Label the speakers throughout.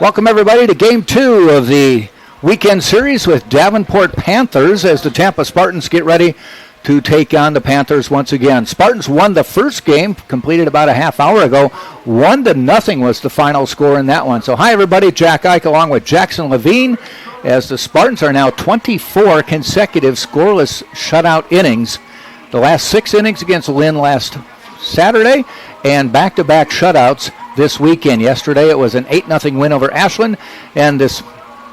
Speaker 1: Welcome everybody to Game 2 of the weekend series with Davenport Panthers as the Tampa Spartans get ready to take on the Panthers once again. Spartans won the first game, completed about a half hour ago. 1-0 was the final score in that one. So hi everybody, Jack Ike along with Jackson Levine as the Spartans are now 24 consecutive scoreless shutout innings. The last 6 innings against Lynn last Saturday and back-to-back shutouts this weekend. Yesterday it was an 8-0 win over Ashland, and this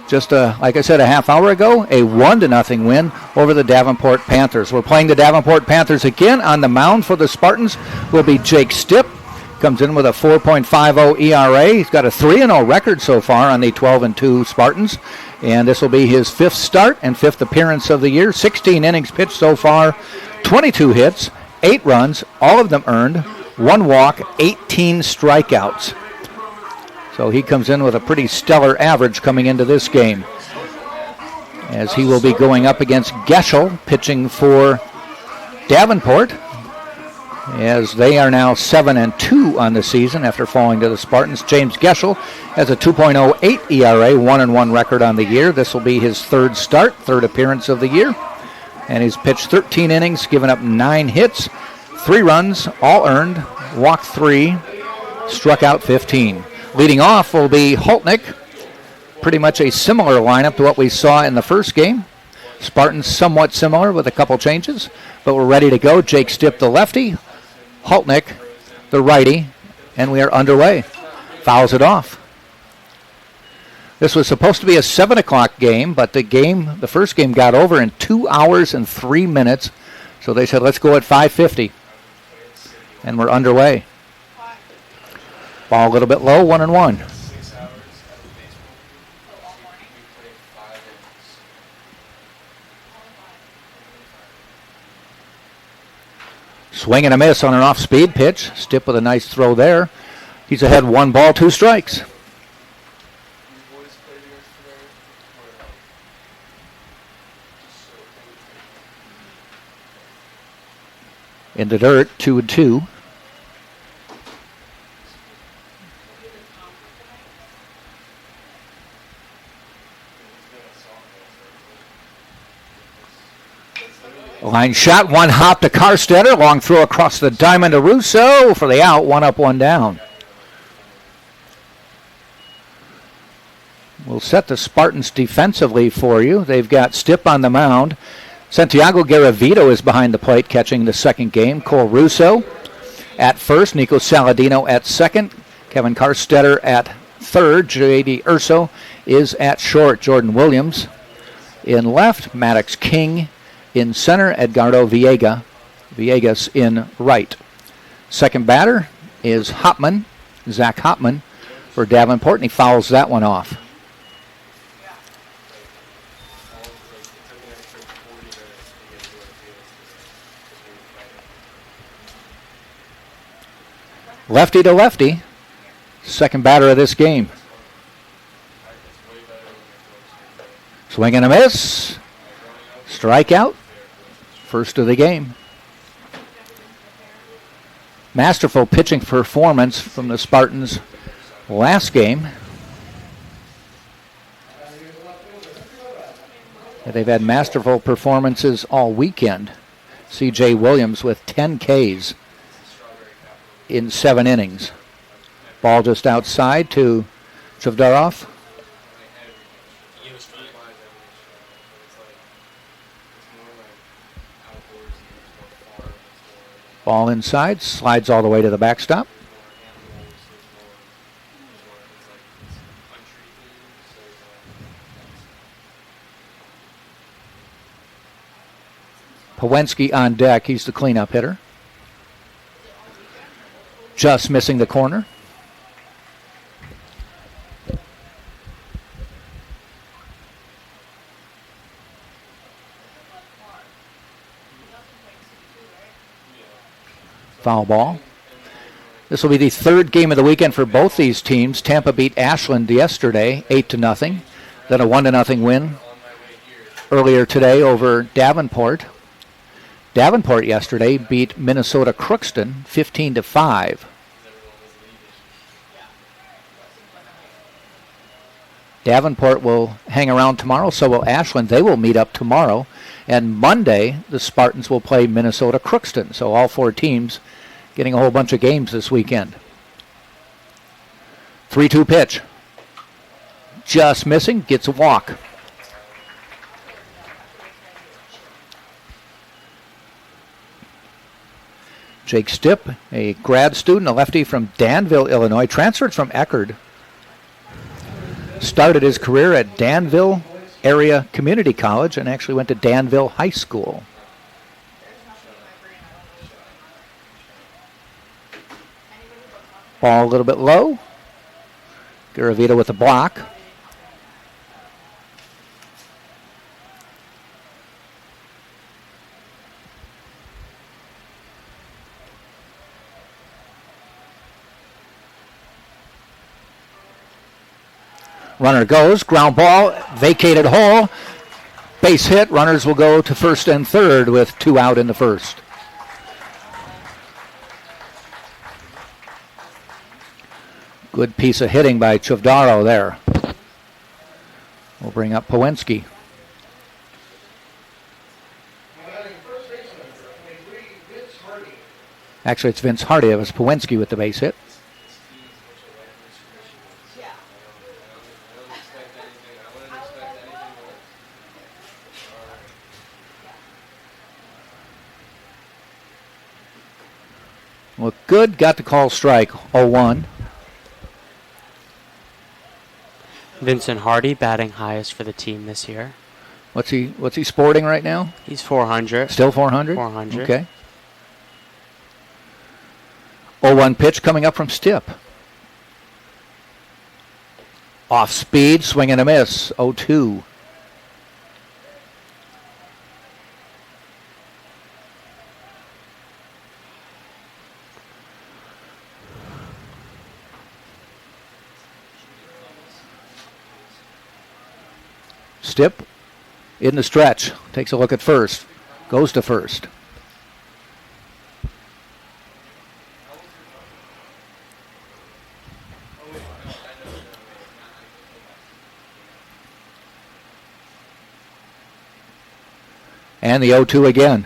Speaker 1: just like I said a half hour ago, a 1-0 win over the Davenport Panthers. We're playing the Davenport Panthers again. On the mound for the Spartans will be Jake Stipp. Comes in with a 4.50 ERA. He's got a 3-0 record so far on the 12-2 Spartans, and this will be his 5th start and 5th appearance of the year. 16 innings pitched so far, 22 hits, 8 runs, all of them earned, 1 walk, 18 strikeouts. So he comes in with a pretty stellar average coming into this game, as he will be going up against Geschel, pitching for Davenport, as they are now 7-2 on the season after falling to the Spartans. James Geschel has a 2.08 ERA, 1-1 record on the year. This will be his 3rd start, 3rd appearance of the year. And he's pitched 13 innings, given up 9 hits, 3 runs, all earned, walked 3, struck out 15. Leading off will be Holtnick. Pretty much a similar lineup to what we saw in the first game. Spartans somewhat similar with a couple changes, but we're ready to go. Jake Stipp, the lefty, Holtnick, the righty, and we are underway. Fouls it off. This was supposed to be a 7 o'clock game, but the first game got over in 2 hours and 3 minutes. So they said, let's go at 5:50. And we're underway. Ball a little bit low, 1-1. Swing and a miss on an off-speed pitch. Stipp with a nice throw there. He's ahead 1 ball, 2 strikes. In the dirt, 2-2. Line shot, 1 hop to Karstetter. Long throw across the diamond to Russo for the out. 1 up, 1 down. We'll set the Spartans defensively for you. They've got Stipp on the mound. Santiago Garavito is behind the plate catching the second game. Cole Russo at first. Nico Saladino at second. Kevin Karstetter at third. J.D. Urso is at short. Jordan Williams in left. Maddox King in center. Edgardo Villegas in right. Second batter is Hopman, Zach Hopman for Davenport, and he fouls that one off. Lefty to lefty, second batter of this game. Swing and a miss. Strikeout. First of the game. Masterful pitching performance from the Spartans last game. They've had masterful performances all weekend. C.J. Williams with 10 Ks in 7 innings. Ball just outside to Chavdarov. Ball inside, slides all the way to the backstop. Pawensky on deck. He's the cleanup hitter. Just missing the corner. Foul ball. This will be the 3rd game of the weekend for both these teams. Tampa beat Ashland yesterday, 8-0. Then a 1-0 win earlier today over Davenport. Davenport yesterday beat Minnesota Crookston 15-5. Davenport will hang around tomorrow, so will Ashland. They will meet up tomorrow. And Monday, the Spartans will play Minnesota Crookston. So all 4 teams getting a whole bunch of games this weekend. 3-2 pitch. Just missing, gets a walk. Jake Stipp, a grad student, a lefty from Danville, Illinois, transferred from Eckerd. Started his career at Danville Area Community College and actually went to Danville High School. Ball a little bit low. Garavito with the block. Runner goes, ground ball, vacated hole, base hit. Runners will go to first and third with 2 out in the first. Good piece of hitting by Chavdaro there. We'll bring up Powinski. Actually, it's Vince Hardy. It was Powinski with the base hit. Looked good, got the call strike, 0-1.
Speaker 2: Vincent Hardy batting highest for the team this year.
Speaker 1: What's he sporting right now?
Speaker 2: He's 400.
Speaker 1: Still 400?
Speaker 2: 400.
Speaker 1: Okay. 0-1 pitch coming up from Stipp. Off speed, swing and a miss, 0-2. Stipp in the stretch, takes a look at first, goes to first. And the 0-2 again.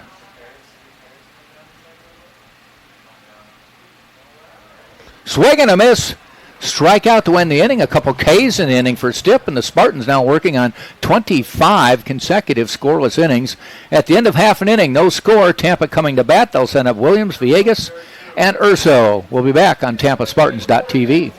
Speaker 1: Swing and a miss. Strikeout to end the inning. A couple Ks in the inning for Stipp, and the Spartans now working on 25 consecutive scoreless innings. At the end of half an inning, no score. Tampa coming to bat. They'll send up Williams, Villegas, and Urso. We'll be back on TampaSpartans.tv.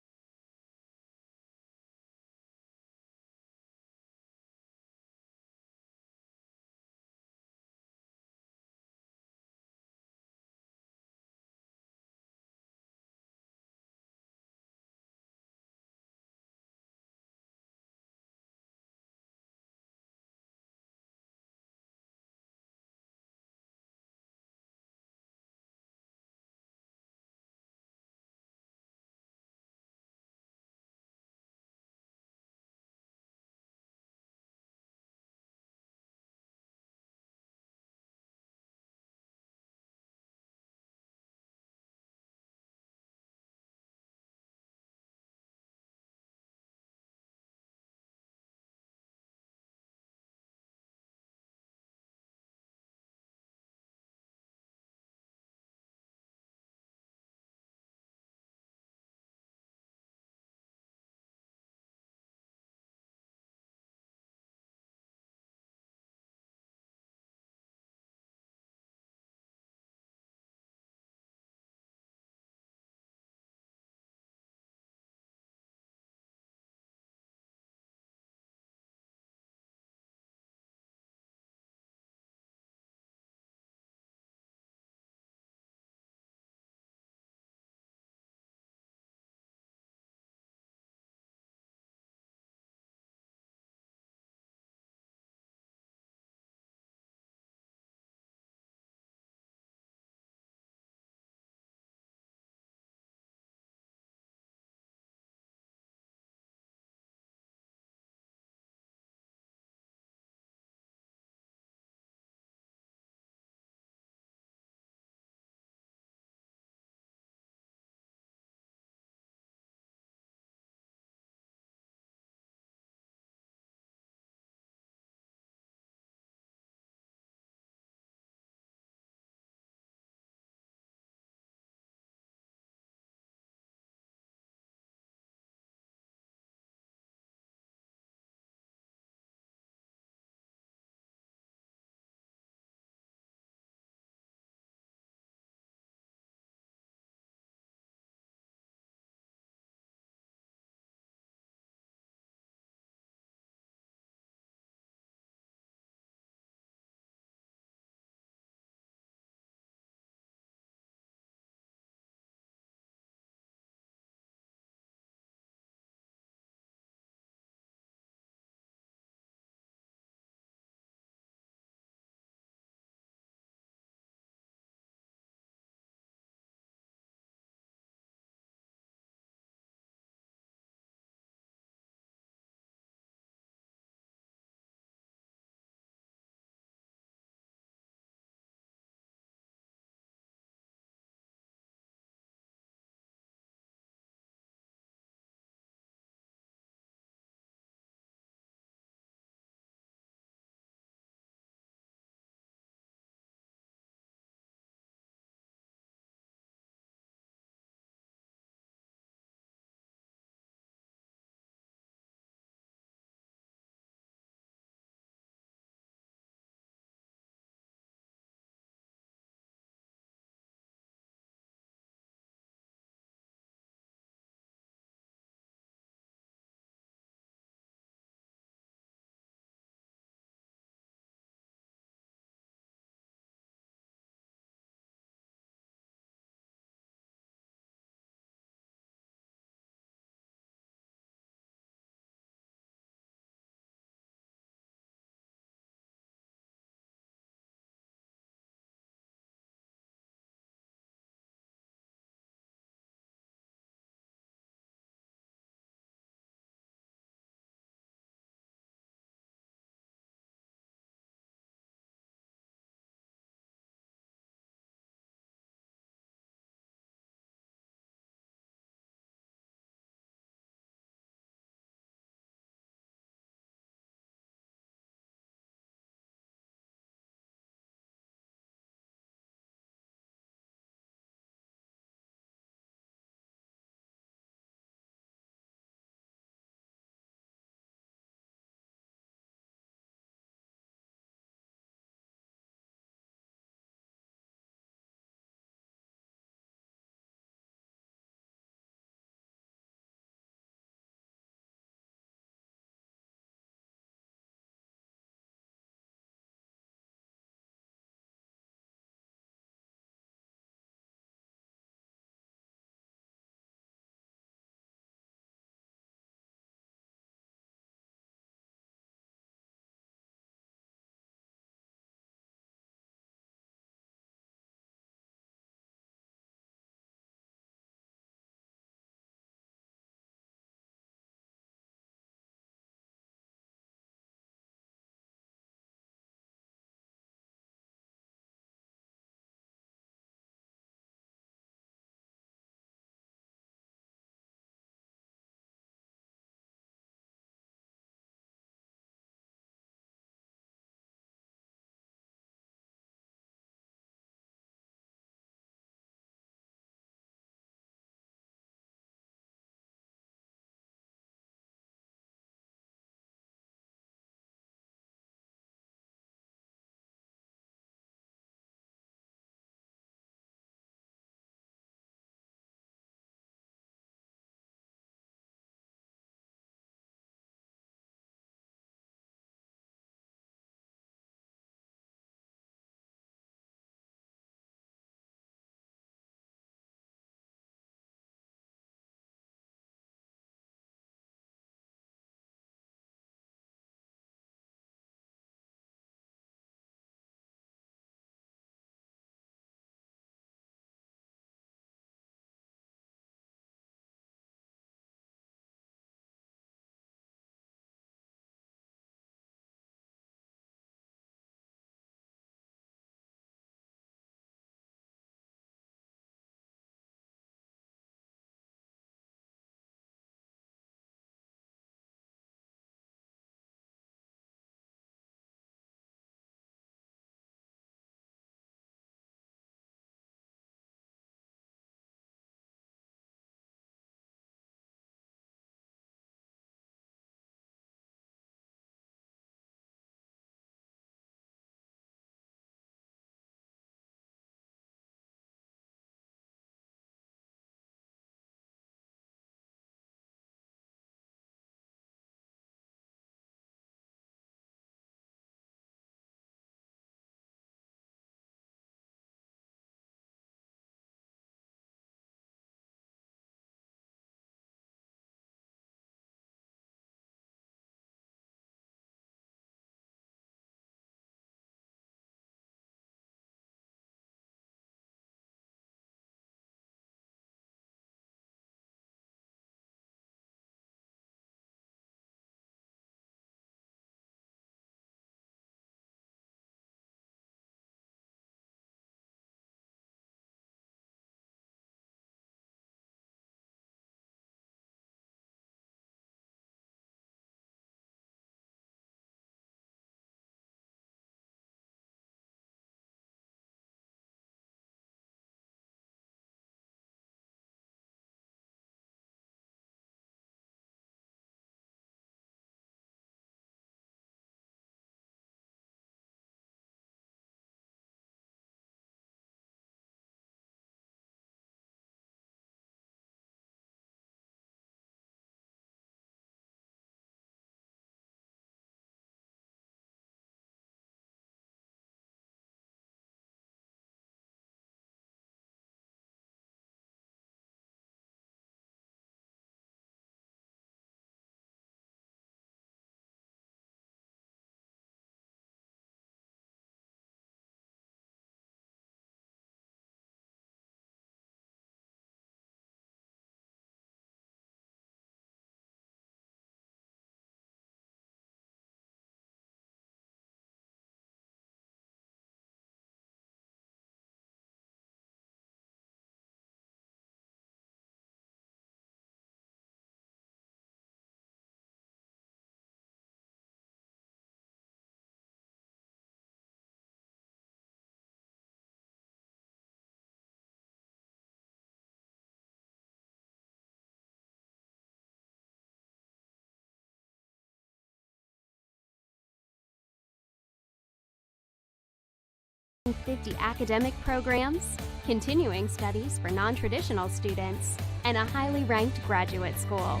Speaker 3: 50 academic programs, continuing studies for non-traditional students, and a highly ranked graduate school.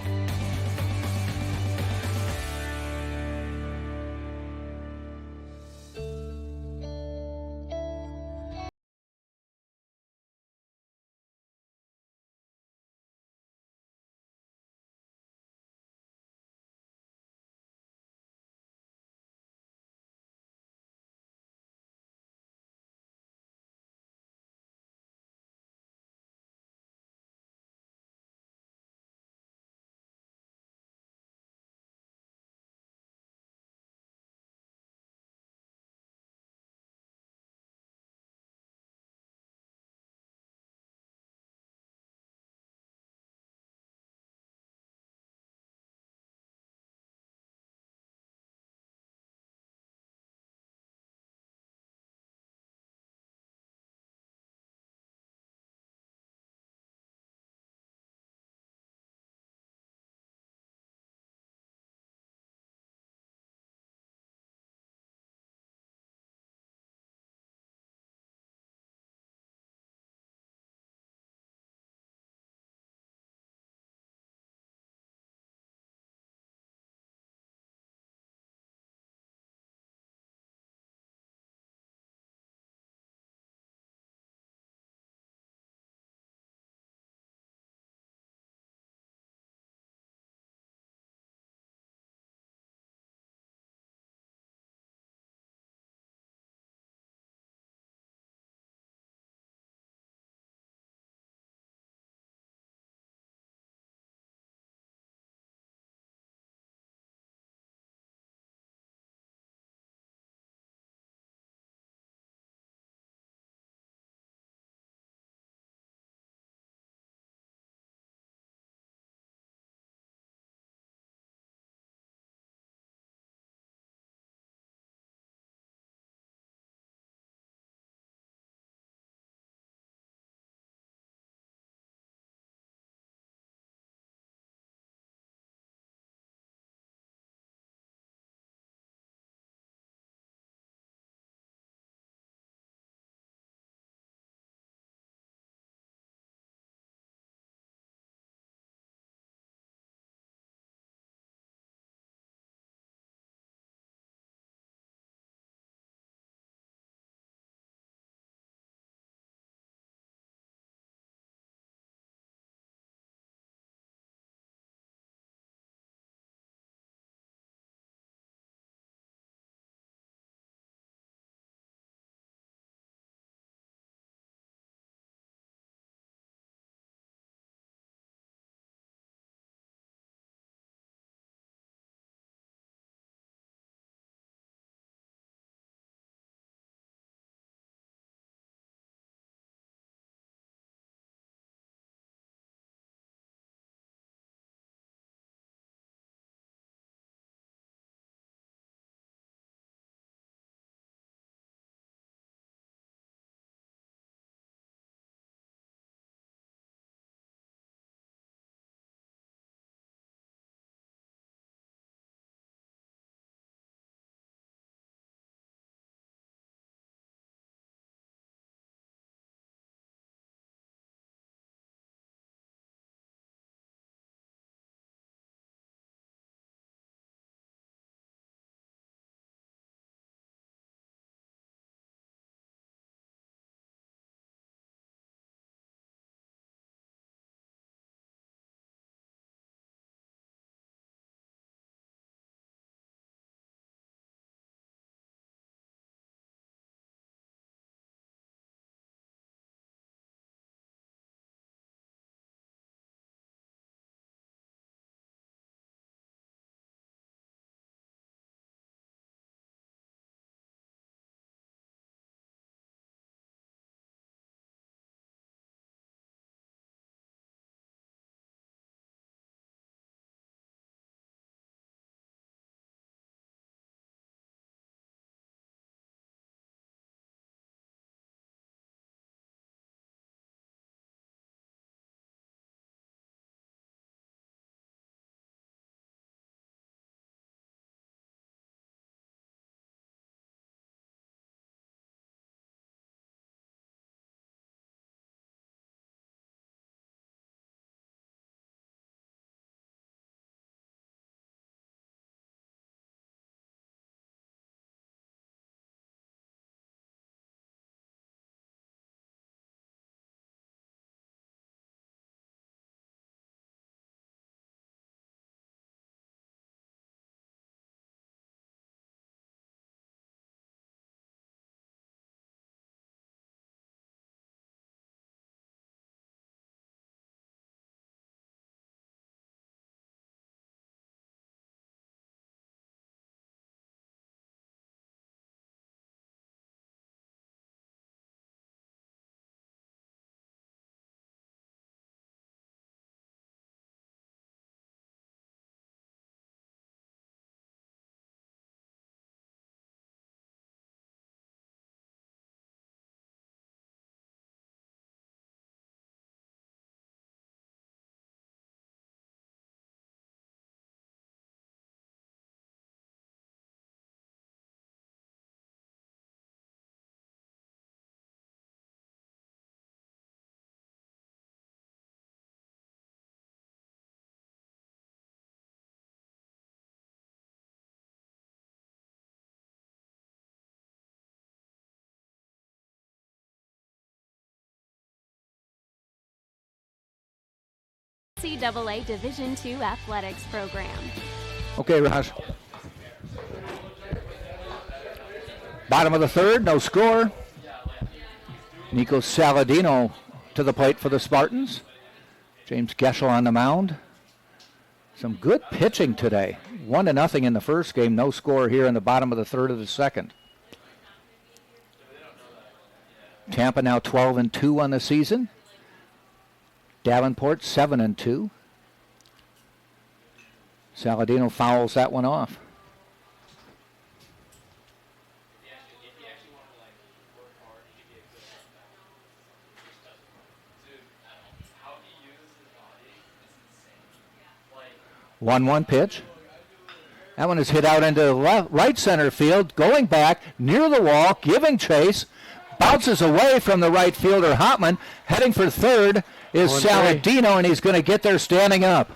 Speaker 3: NCAA Division II athletics program.
Speaker 1: Okay, Raj. Bottom of the third, no score. Nico Saladino to the plate for the Spartans. James Geschel on the mound. Some good pitching today. 1-0 in the first game, no score here in the bottom of the third of the second. Tampa now 12-2 on the season. Davenport 7-2. Saladino fouls that one off. One pitch. That one is hit out into the right center field, going back near the wall, giving chase. Bounces away from the right fielder, Hopman. Heading for third is Saladino, and he's going to get there standing up.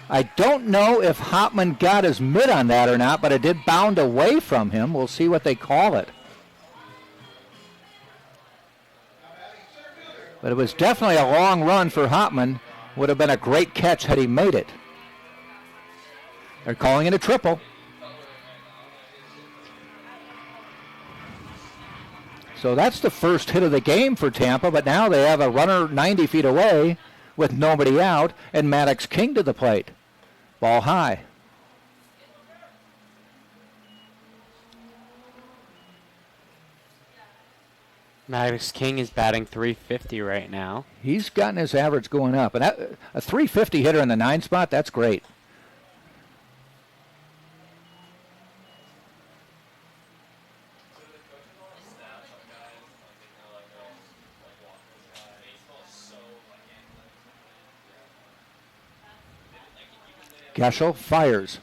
Speaker 1: I don't know if Hopman got his mitt on that or not, but it did bound away from him. We'll see what they call it. But it was definitely a long run for Hopman. Would have been a great catch had he made it. They're calling it a triple. So that's the first hit of the game for Tampa, but now they have a runner 90 feet away with nobody out, and Maddox King to the plate. Ball high.
Speaker 2: Maddox King is batting .350 right now.
Speaker 1: He's gotten his average going up. And a .350 hitter in the 9 spot, that's great. Geschel fires.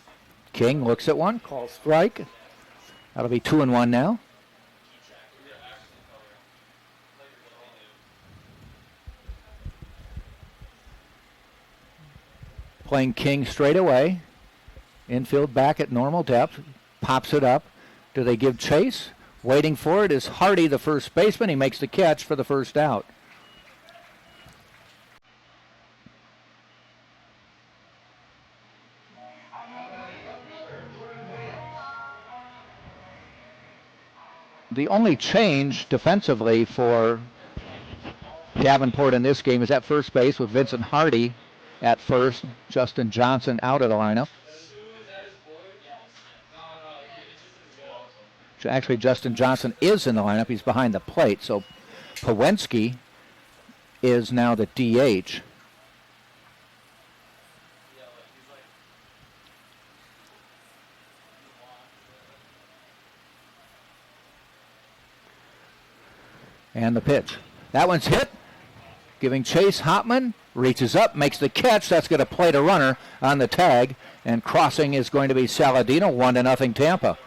Speaker 1: King looks at one, calls strike. That'll be 2-1 now. Playing King straight away. Infield back at normal depth. Pops it up. Do they give chase? Waiting for it is Hardy, the first baseman. He makes the catch for the first out. The only change defensively for Davenport in this game is at first base with Vincent Hardy at first. Justin Johnson out of the lineup. Actually, Justin Johnson is in the lineup. He's behind the plate. So Pawensky is now the DH. And the pitch. That one's hit. Giving chase, Hopman reaches up, makes the catch. That's going to plate a runner on the tag. And crossing is going to be Saladino, 1-0 Tampa.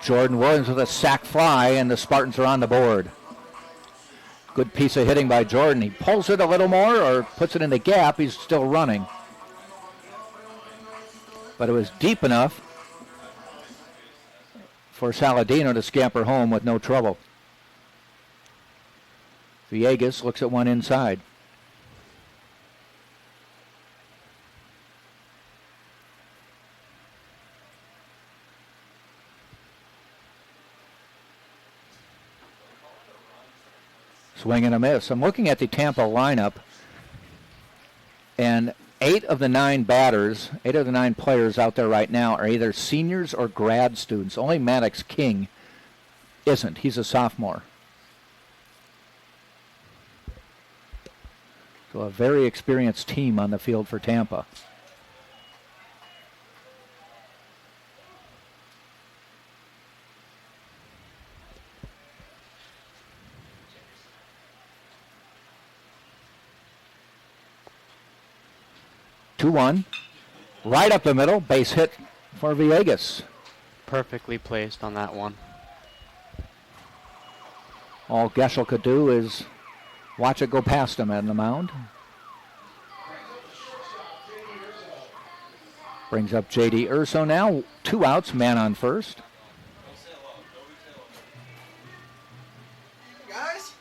Speaker 1: Jordan Williams with a sac fly, and the Spartans are on the board. Good piece of hitting by Jordan. He pulls it a little more or puts it in the gap. He's still running. But it was deep enough for Saladino to scamper home with no trouble. Villegas looks at one inside. Swing and a miss. I'm looking at the Tampa lineup, and 8 of the 9 batters, 8 of the 9 players out there right now are either seniors or grad students. Only Maddox King isn't. He's a sophomore. So a very experienced team on the field for Tampa. Two-one, right up the middle, base hit for Villegas.
Speaker 2: Perfectly placed on that one.
Speaker 1: All Geschel could do is watch it go past him on the mound. Brings up J.D. Urso now. 2 outs, man on first.
Speaker 4: Guys?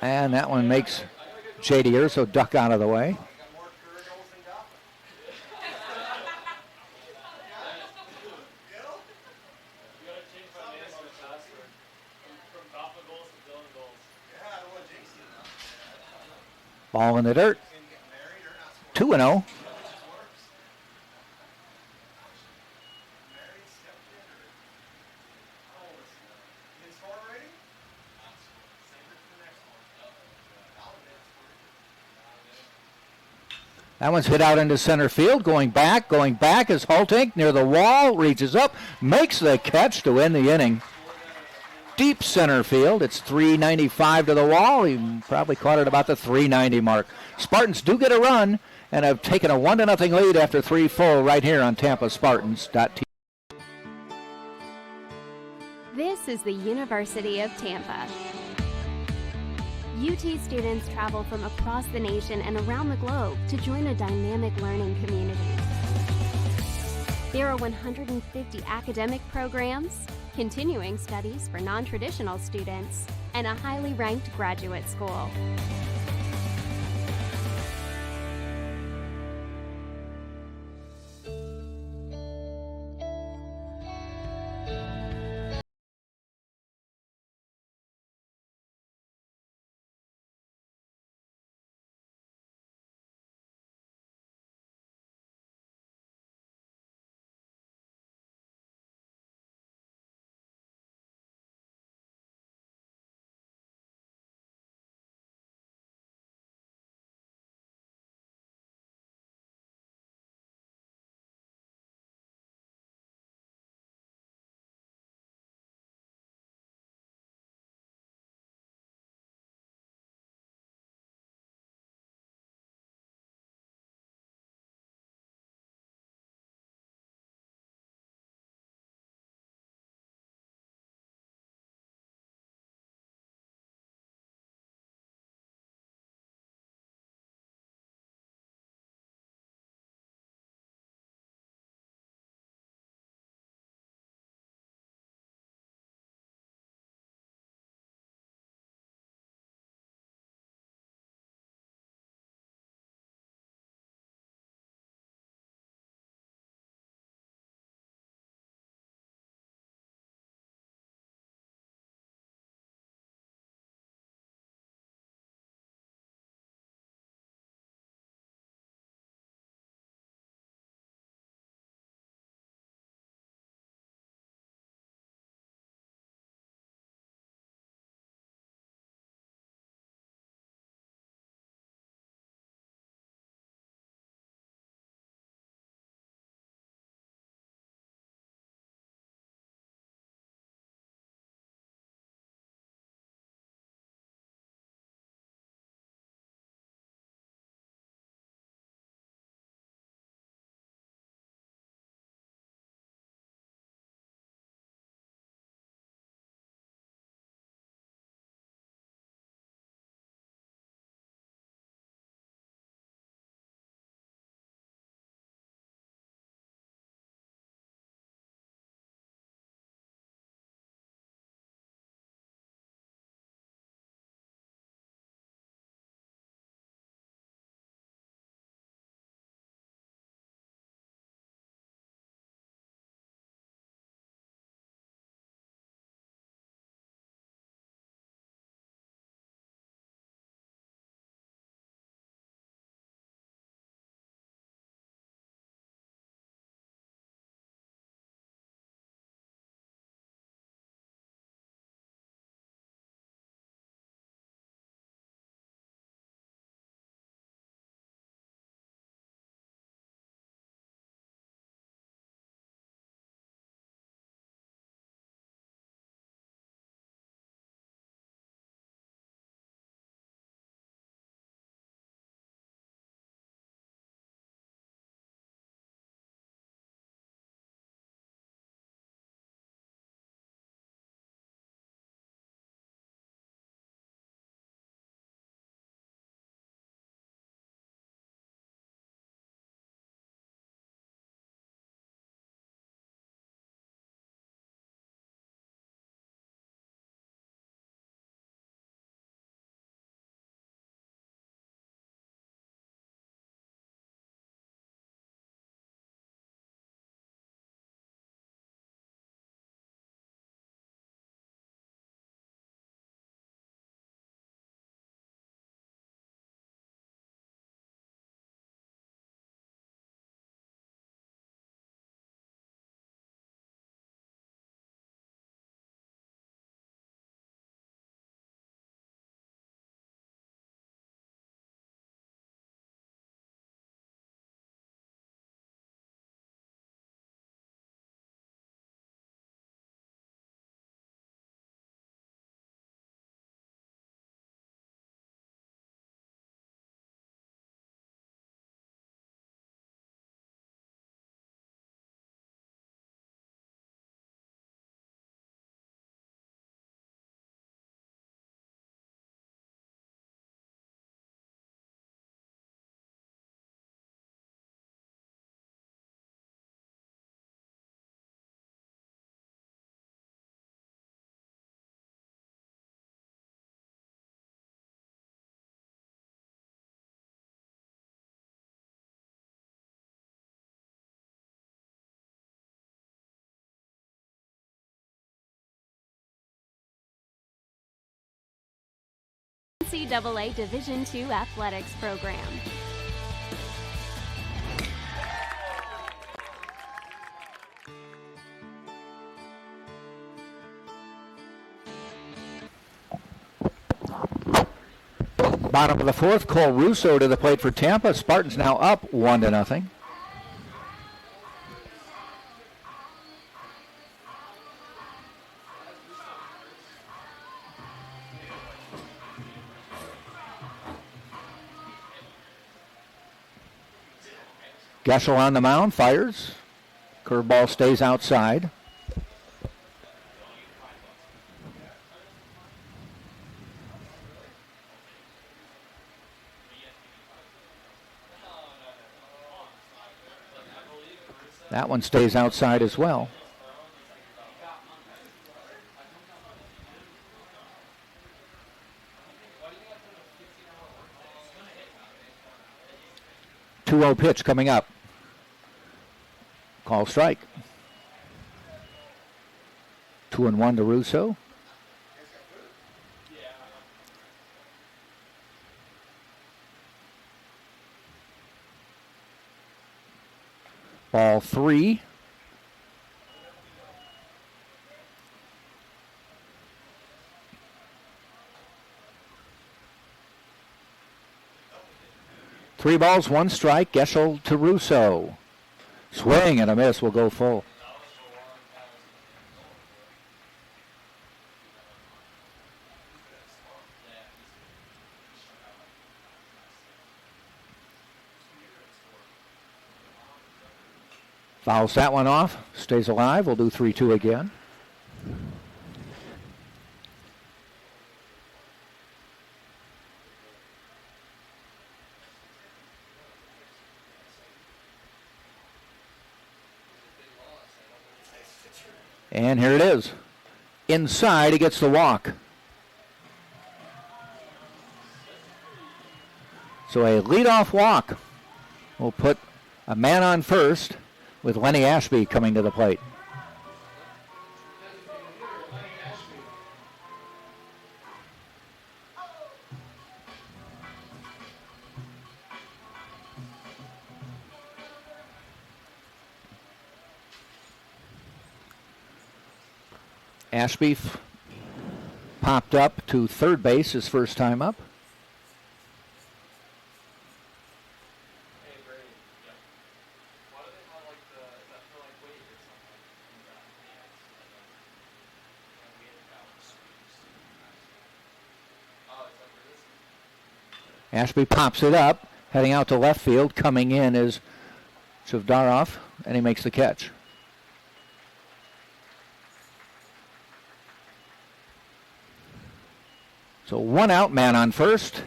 Speaker 1: And that one makes J.D. Urso duck out of the way. Ball in the dirt. 2-0. That one's hit out into center field. Going back is Hultink near the wall. Reaches up, makes the catch to end the inning. Deep center field. It's 395 to the wall. He probably caught it about the 390 mark. Spartans do get a run and have taken a 1-0 lead after 3 full right here on TampaSpartans.tv.
Speaker 3: This is the University of Tampa. UT students travel from across the nation and around the globe to join a dynamic learning community. There are 150 academic programs, continuing studies for non-traditional students, and a highly ranked graduate school. NCAA Division II athletics program.
Speaker 1: Bottom of the fourth, Cole Russo to the plate for Tampa. Spartans now up 1-0. Geschel on the mound, fires. Curveball stays outside. That one stays outside as well. Two-0 pitch coming up. Call strike. 2-1 to Russo. Ball 3. Three balls, one strike. Geschel to Russo. Swing and a miss will go full. Fouls that one off. Stays alive. We'll do 3-2 again. And here it is. Inside, he gets the walk. So a leadoff walk will put a man on first with Lenny Ashby coming to the plate. Ashby popped up to third base his first time up. Ashby pops it up, heading out to left field. Coming in is Shavdarov, and he makes the catch. So one out, man on first.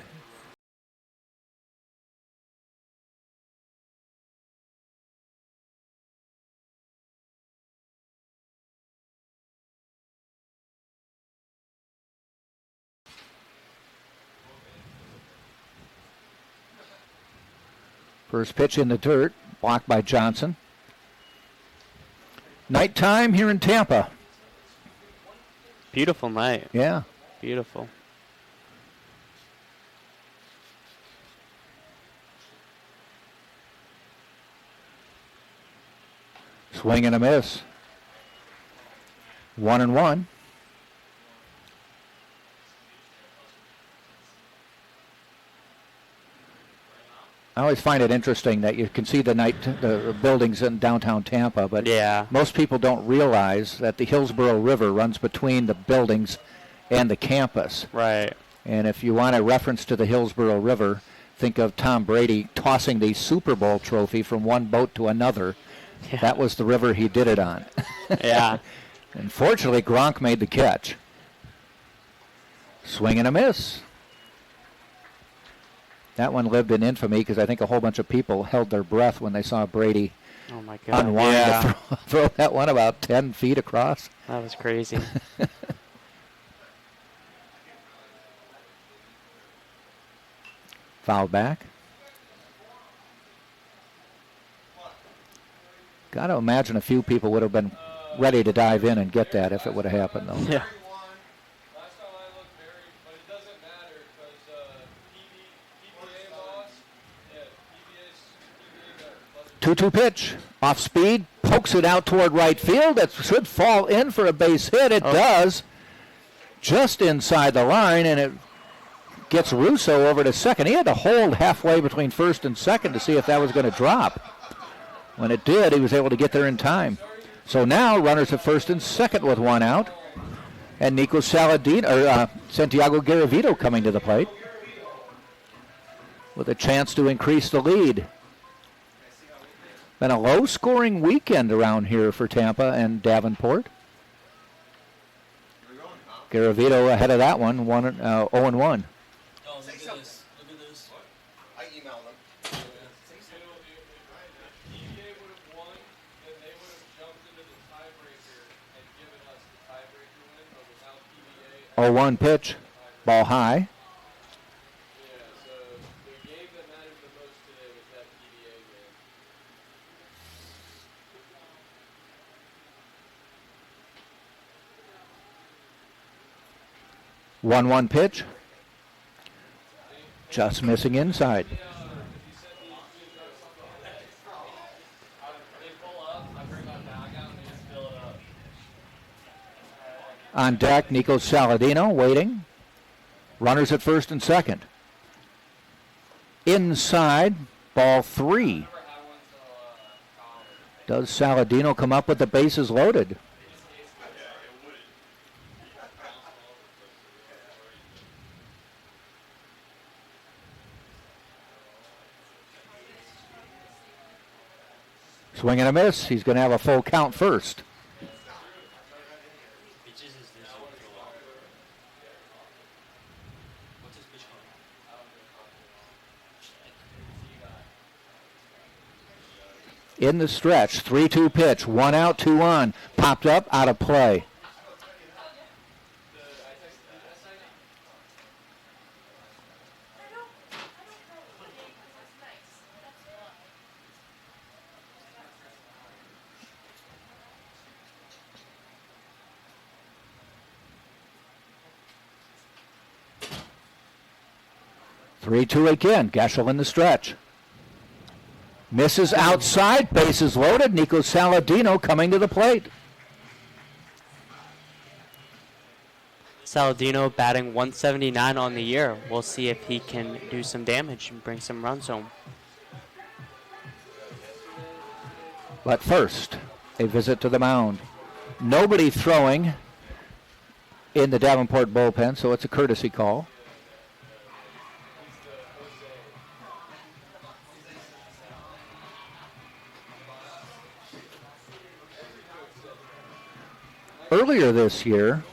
Speaker 1: First pitch in the dirt, blocked by Johnson. Nighttime here in Tampa.
Speaker 2: Beautiful night.
Speaker 1: Yeah.
Speaker 2: Beautiful.
Speaker 1: Swing and a miss. 1-1. I always find it interesting that you can see the buildings in downtown Tampa, but
Speaker 2: yeah,
Speaker 1: most people don't realize that the Hillsborough River runs between the buildings and the campus.
Speaker 2: Right.
Speaker 1: And if you want a reference to the Hillsborough River, think of Tom Brady tossing the Super Bowl trophy from one boat to another.
Speaker 2: Yeah.
Speaker 1: That was the river he did it on.
Speaker 2: Yeah.
Speaker 1: And fortunately, Gronk made the catch. Swing and a miss. That one lived in infamy because I think a whole bunch of people held their breath when they saw Brady unwind to throw that one about 10 feet across.
Speaker 2: That was crazy.
Speaker 1: Foul back. Got to imagine a few people would have been ready to dive in and get that if it would have happened, though.
Speaker 2: Yeah.
Speaker 1: 2-2 pitch. Off speed. Pokes it out toward right field. It should fall in for a base hit. It does. Just inside the line, and it gets Russo over to second. He had to hold halfway between first and second to see if that was going to drop. When it did, he was able to get there in time. So now runners at first and second with one out. And Nico Santiago Garavito coming to the plate with a chance to increase the lead. Been a low-scoring weekend around here for Tampa and Davenport. Garavito ahead of that one, 0-1.
Speaker 4: Oh, look at this. Look at this.
Speaker 5: I emailed them.
Speaker 6: If EVA would have won, then they would have jumped into the tiebreaker and given us the tiebreaker win, but without EVA.
Speaker 1: 0-1 pitch, ball high.
Speaker 6: Yeah, so the game that mattered the most today was that EVA game.
Speaker 1: 1-1 pitch. Just missing inside.
Speaker 6: They pull up, I bring my bag out, and they just fill it up.
Speaker 1: On deck, Nico Saladino waiting. Runners at first and second. Inside, ball 3. Does Saladino come up with the bases loaded? Swing and a miss. He's going to have a full count first. In the stretch, 3-2 pitch, 1 out, 2 on. Popped up, out of play. Three-two again. Geschel in the stretch. Misses outside. Bases loaded. Nico Saladino coming to the plate.
Speaker 2: Saladino batting 179 on the year. We'll see if he can do some damage and bring some runs home.
Speaker 1: But first, a visit to the mound. Nobody throwing in the Davenport bullpen, so it's a courtesy call. Earlier this year,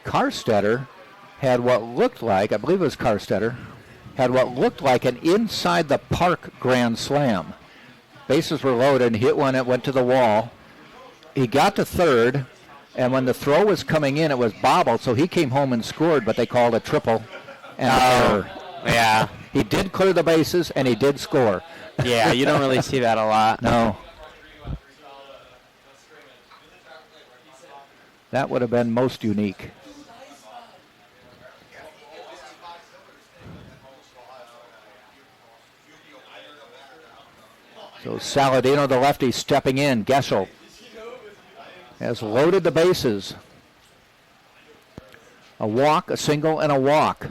Speaker 1: Karstetter had what looked like, I believe it was Karstetter, had what looked like an inside the park grand slam. Bases were loaded and hit one that went to the wall. He got to third, and when the throw was coming in, it was bobbled, so he came home and scored, but they called a triple and an error.
Speaker 2: Yeah.
Speaker 1: He did clear the bases, and he did score.
Speaker 2: Yeah, you don't really see that a lot.
Speaker 1: No. That would have been most unique. So Saladino, the lefty, stepping in. Geschel has loaded the bases. A walk, a single, and a walk.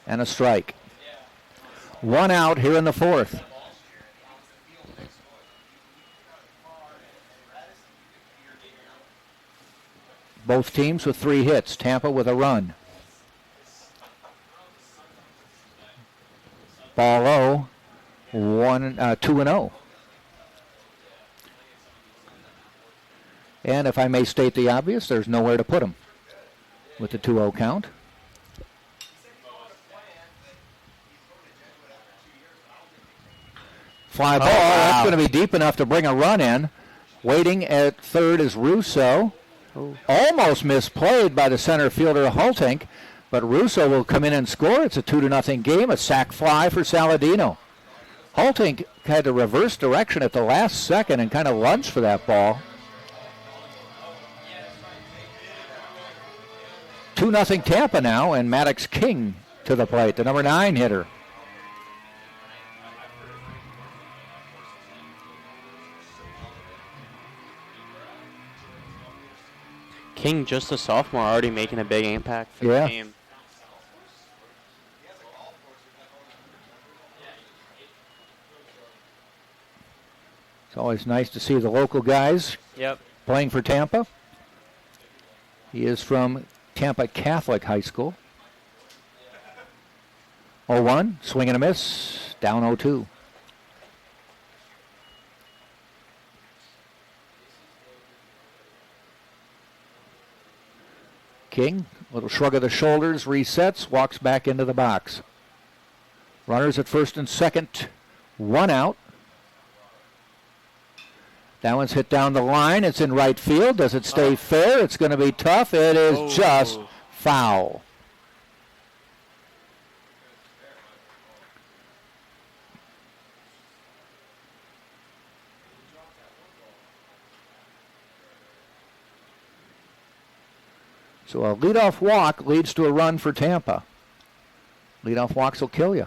Speaker 1: And a strike. 1 out here in the fourth. Both teams with 3 hits. Tampa with a run. Ball low. 2-0. And if I may state the obvious, there's nowhere to put him with the 2-0 count. Fly ball. That's going to be deep enough to bring a run in. Waiting at third is Russo. Almost misplayed by the center fielder Haltink, but Russo will come in and score. It's a 2-0 game. A sac fly for Saladino. Haltink had to reverse direction at the last second and kind of lunge for that ball. 2-0 Tampa now, and Maddox King to the plate, the number 9 hitter.
Speaker 2: King, just a sophomore, already making a big impact for
Speaker 1: Yeah.
Speaker 2: the team.
Speaker 1: It's always nice to see the local guys
Speaker 2: Yep.
Speaker 1: playing for Tampa. He is from Tampa Catholic High School. 0-1, swing and a miss, down 0-2. King, little shrug of the shoulders, resets, walks back into the box. Runners at first and second, one out. That one's hit down the line. It's in right field. Does it stay fair? It's going to be tough. It is just foul. So a leadoff walk leads to a run for Tampa. Leadoff walks will kill you.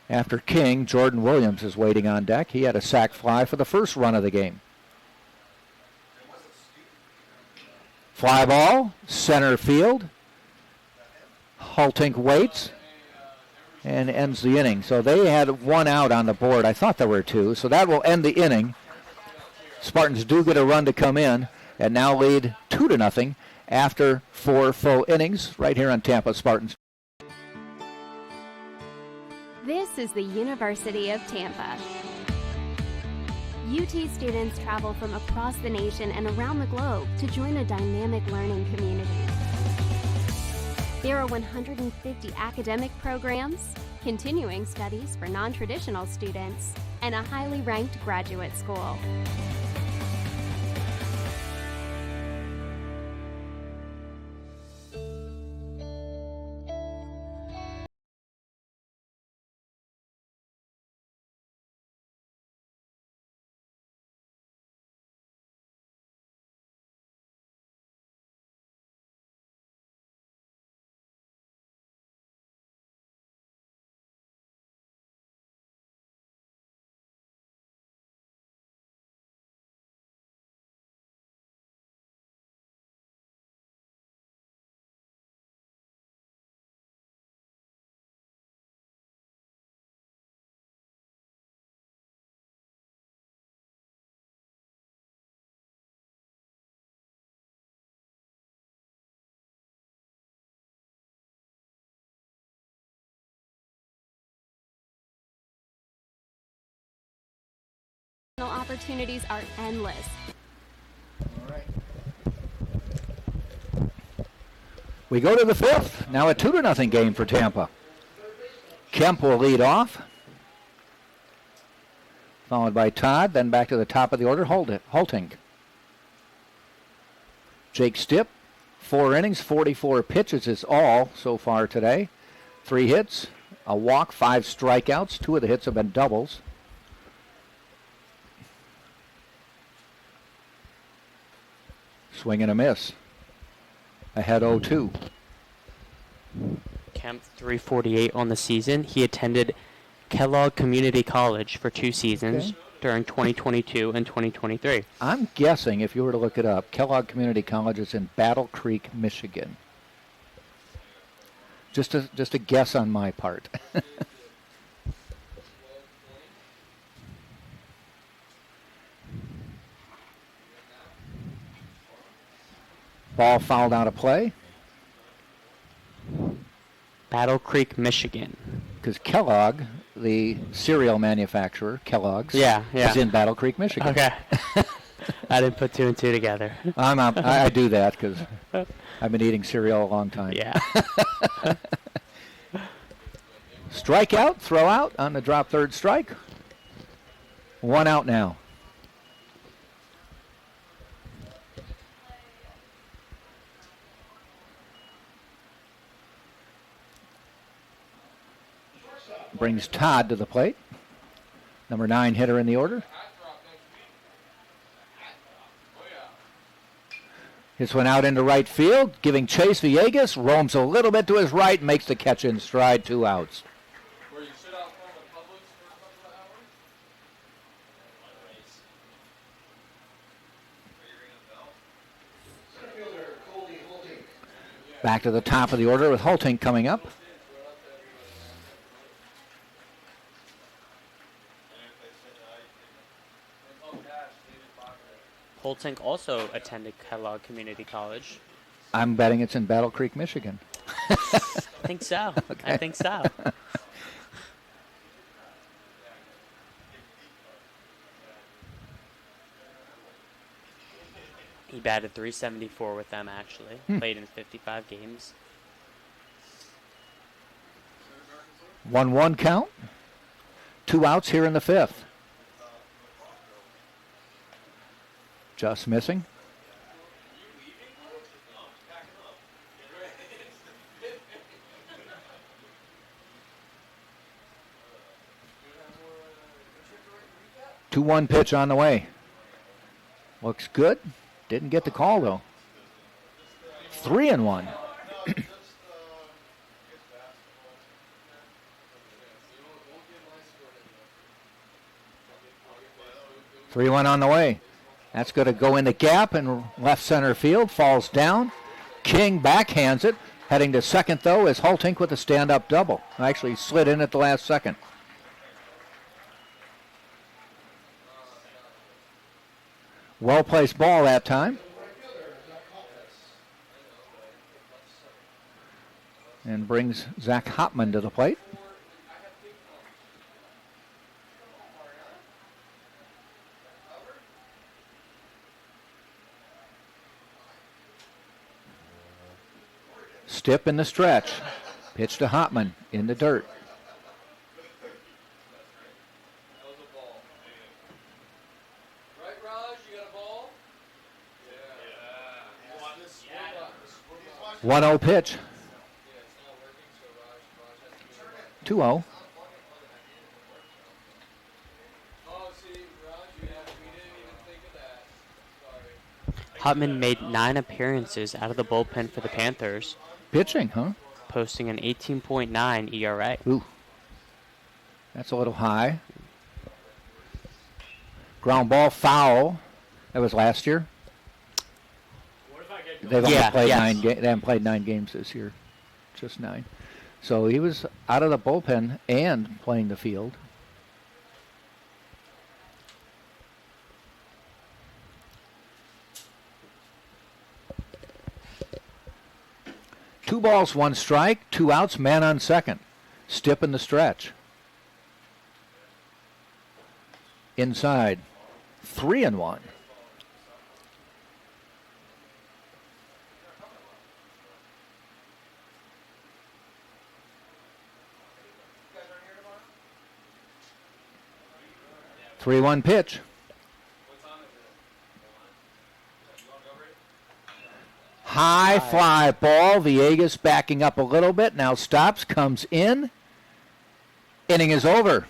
Speaker 1: After King, Jordan Williams is waiting on deck. He had a sac fly for the first run of the game. Fly ball, center field. Hultink waits and ends the inning. So they had one out on the board. I thought there were two. So that will end the inning. Spartans do get a run to come in and now lead 2-0 after 4 full innings right here on Tampa Spartans.
Speaker 3: This is the University of Tampa. UT students travel from across the nation and around the globe to join a dynamic learning community. There are 150 academic programs, continuing studies for non-traditional students, and a highly ranked graduate school. Opportunities are endless.
Speaker 1: We go to the fifth. Now a 2-0 game for Tampa. Kemp will lead off. Followed by Todd. Then back to the top of the order, Hultink. Jake Stipp, 4 innings, 44 pitches is all so far today. 3 hits, a walk, 5 strikeouts. 2 of the hits have been doubles. Swing and a miss. Ahead 0-2.
Speaker 2: Kemp 348 on the season. He attended Kellogg Community College for 2 seasons during 2022 and 2023.
Speaker 1: I'm guessing, if you were to look it up, Kellogg Community College is in Battle Creek, Michigan. Just a guess on my part. Ball fouled out of play.
Speaker 2: Battle Creek, Michigan.
Speaker 1: Because Kellogg, the cereal manufacturer, Kellogg's, is in Battle Creek, Michigan.
Speaker 2: Okay. I didn't put 2 and 2 together.
Speaker 1: I do that because I've been eating cereal a long time.
Speaker 2: Yeah.
Speaker 1: Strikeout, throw out on the drop third strike. 1 out now. Brings Todd to the plate. Number 9 hitter in the order. Hits one out into right field, giving chase. Villegas roams a little bit to his right, makes the catch in stride, 2 outs.
Speaker 6: Where you sit out outcome of Publix for a couple of hours?
Speaker 1: Back to the top of the order with Holtink coming up.
Speaker 2: Holtink also attended Kellogg Community College.
Speaker 1: I'm betting it's in Battle Creek, Michigan.
Speaker 2: I think so.
Speaker 1: Okay.
Speaker 2: I think so. He batted .374 with them, actually. Played in 55 games.
Speaker 1: 1-1 count. 2 outs here in the 5th. Just missing. Two 2-1 pitch on the way. Looks good. Didn't get the call though. 3-1. 3-1 on the way. That's going to go in the gap in left center field. Falls down. King backhands it. Heading to second, though, is Holtink with a stand-up double. Actually slid in at the last second. Well-placed ball that time. And brings Zach Hopman to the plate. Stip in the stretch. Pitch to Hopman in the dirt.
Speaker 6: That was a ball. Right, Raj? You got a ball? Yeah.
Speaker 1: 1-0 pitch.
Speaker 6: Yeah, it's not working, so Raj has to do it.
Speaker 1: 2-0.
Speaker 6: Oh, see, Raj, we didn't even think of that. Sorry.
Speaker 2: Hopman made 9 appearances out of the bullpen for the Panthers,
Speaker 1: Pitching, huh?
Speaker 2: posting an 18.9 ERA.
Speaker 1: Ooh. That's a little high. Ground ball foul. That was last year. They've only
Speaker 2: Yeah,
Speaker 1: played
Speaker 2: yes.
Speaker 1: they haven't played 9 games this year. Just 9. So he was out of the bullpen and playing the field. Two balls, 1 strike, 2 outs, man on second. Stip in the stretch. Inside. 3-1. Three-one pitch. High fly ball. Villegas backing up a little bit. Now stops, comes in. Inning is over.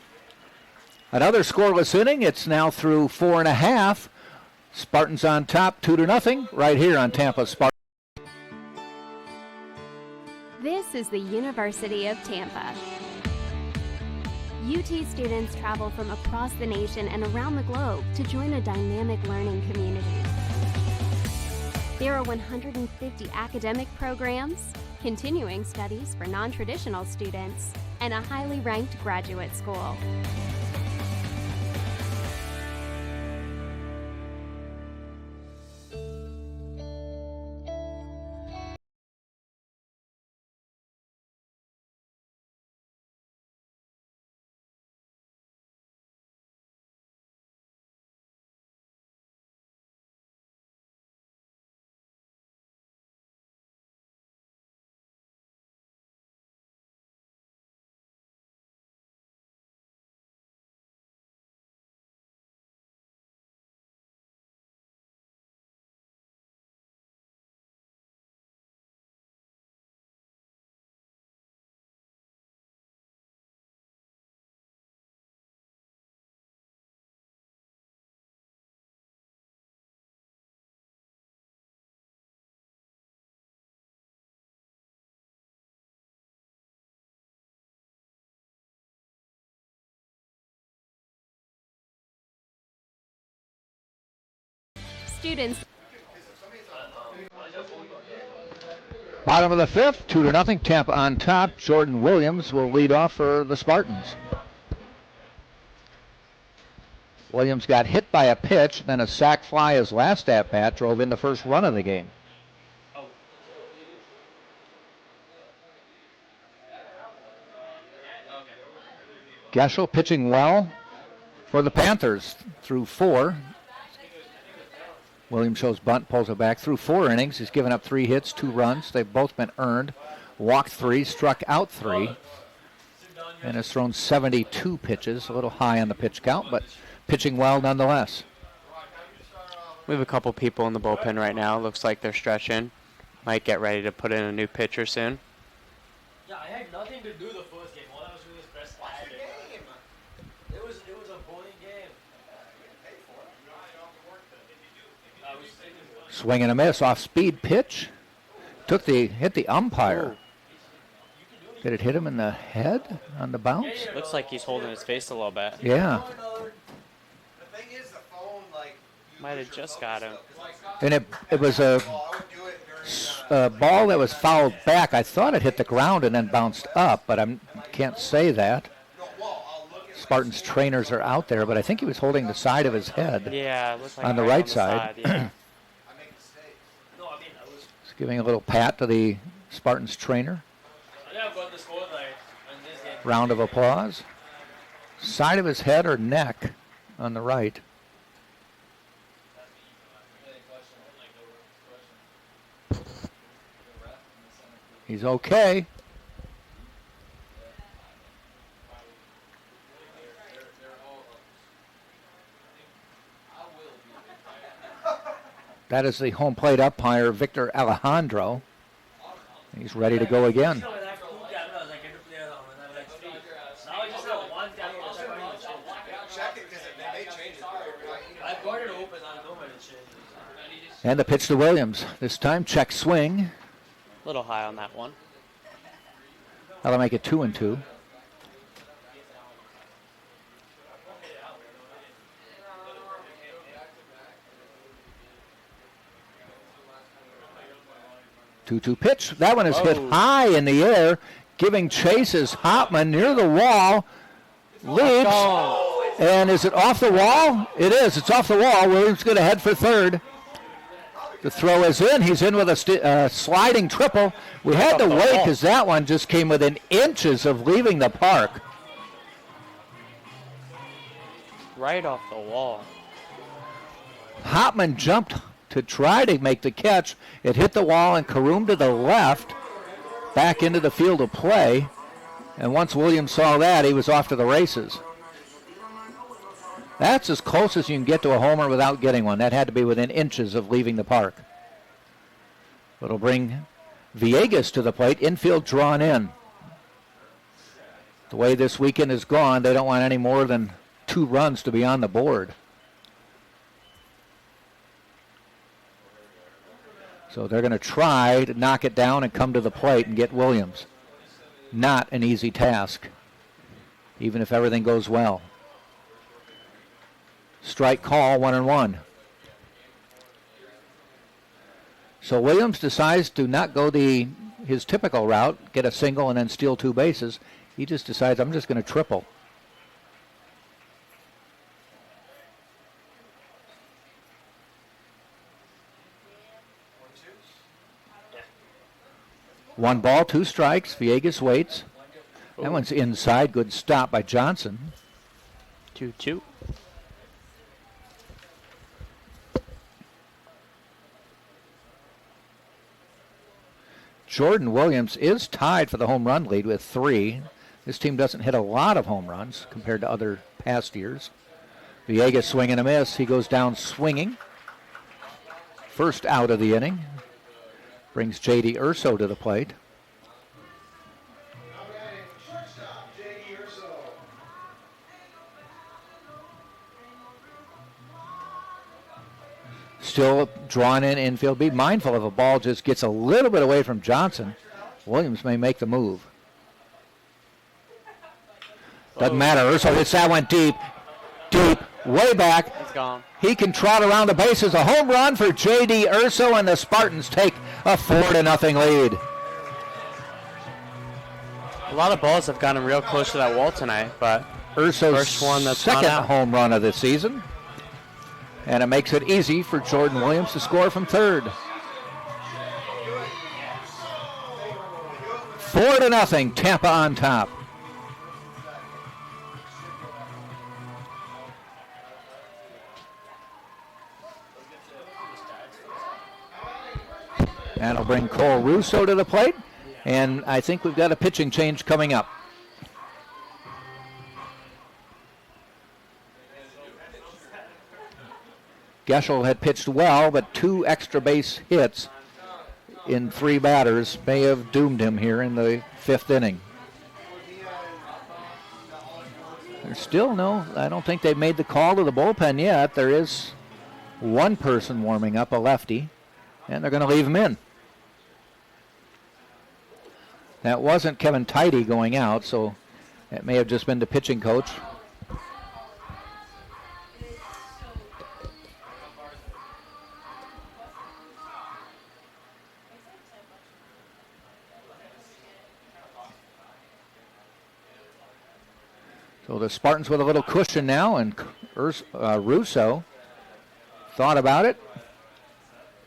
Speaker 1: Another scoreless inning. It's now through 4.5. Spartans on top, 2-0, right here on Tampa Spartans.
Speaker 3: This is the University of Tampa. UT students travel from across the nation and around the globe to join a dynamic learning community. There are 150 academic programs, continuing studies for non-traditional students, and a highly ranked graduate school. Students
Speaker 1: Bottom of the fifth, 2-0, Tampa on top. Jordan Williams will lead off for the Spartans. Williams got hit by a pitch, then a sac fly his last at-bat drove in the first run of the game. Geschel pitching well for the Panthers through 4. Williams shows bunt, pulls it back through 4 innings. He's given up 3 hits, 2 runs. They've both been earned. Walked 3, struck out 3, and has thrown 72 pitches. A little high on the pitch count, but pitching well nonetheless.
Speaker 2: We have a couple people in the bullpen right now. Looks like they're stretching. Might get ready to put in a new pitcher soon.
Speaker 4: Yeah, I had nothing to do the first game. All I was doing was press the game. It was a boring game.
Speaker 1: Swing and a miss off speed pitch. Hit the umpire. Did it hit him in the head on the bounce?
Speaker 2: Looks like he's holding his face a little bit.
Speaker 1: Yeah.
Speaker 5: The thing is, the phone, like,
Speaker 2: Might have just got him.
Speaker 1: And it was a ball that was fouled back. I thought it hit the ground and then bounced up, but I can't say that. Spartans trainers are out there, but I think he was holding the side of his head.
Speaker 2: Yeah, it looks like
Speaker 1: on the right side.
Speaker 2: yeah.
Speaker 1: He's giving a little pat to the Spartans trainer. Round of applause. Side of his head or neck on the right. He's okay. That is the home plate umpire, Victor Alejandro. He's ready to go again. And the pitch to Williams. This time, check swing.
Speaker 2: A little high on that one.
Speaker 1: That'll make it 2-2. Two pitch. That one is hit high in the air, giving chase is Hopman near the wall. Leaps. And is it off the wall? It is. It's off the wall. Williams going to head for third. The throw is in. He's in with a sliding triple. We had to wait because that one just came within inches of leaving the park.
Speaker 2: Right off the wall.
Speaker 1: Hopman jumped to try to make the catch. It hit the wall and caroomed to the left, back into the field of play. And once Williams saw that, he was off to the races. That's as close as you can get to a homer without getting one. That had to be within inches of leaving the park. It'll bring Villegas to the plate, infield drawn in. The way this weekend is gone, they don't want any more than 2 runs to be on the board. So they're going to try to knock it down and come to the plate and get Williams. Not an easy task, even if everything goes well. Strike call, 1-1. So Williams decides to not go his typical route, get a single and then steal 2 bases. He just decides, I'm just going to triple. One ball, 2 strikes. Villegas waits. That one's inside. Good stop by Johnson.
Speaker 2: 2-2.
Speaker 1: Jordan Williams is tied for the home run lead with 3. This team doesn't hit a lot of home runs compared to other past years. Villegas swing and a miss. He goes down swinging. First out of the inning. Brings J.D. Urso to the plate. Still drawn in infield. Be mindful if a ball just gets a little bit away from Johnson. Williams may make the move. Doesn't matter. Urso hits that one deep. way back.
Speaker 2: It's gone.
Speaker 1: He can trot around the bases. A home run for J.D. Urso, and the Spartans take a 4-0 lead.
Speaker 2: A lot of balls have gotten real close to that wall tonight, but
Speaker 1: Urso's
Speaker 2: first one that's gone
Speaker 1: second
Speaker 2: out.
Speaker 1: home run of the season. And it makes it easy for Jordan Williams to score from third. 4-0, Tampa on top. That'll bring Cole Russo to the plate. And I think we've got a pitching change coming up. Geschel had pitched well, but 2 extra base hits in 3 batters may have doomed him here in the 5th inning. There's still I don't think they've made the call to the bullpen yet. There is one person warming up, a lefty, and they're going to leave him in. That wasn't Kevin Tidy going out, so it may have just been the pitching coach. So the Spartans with a little cushion now, and Russo thought about it.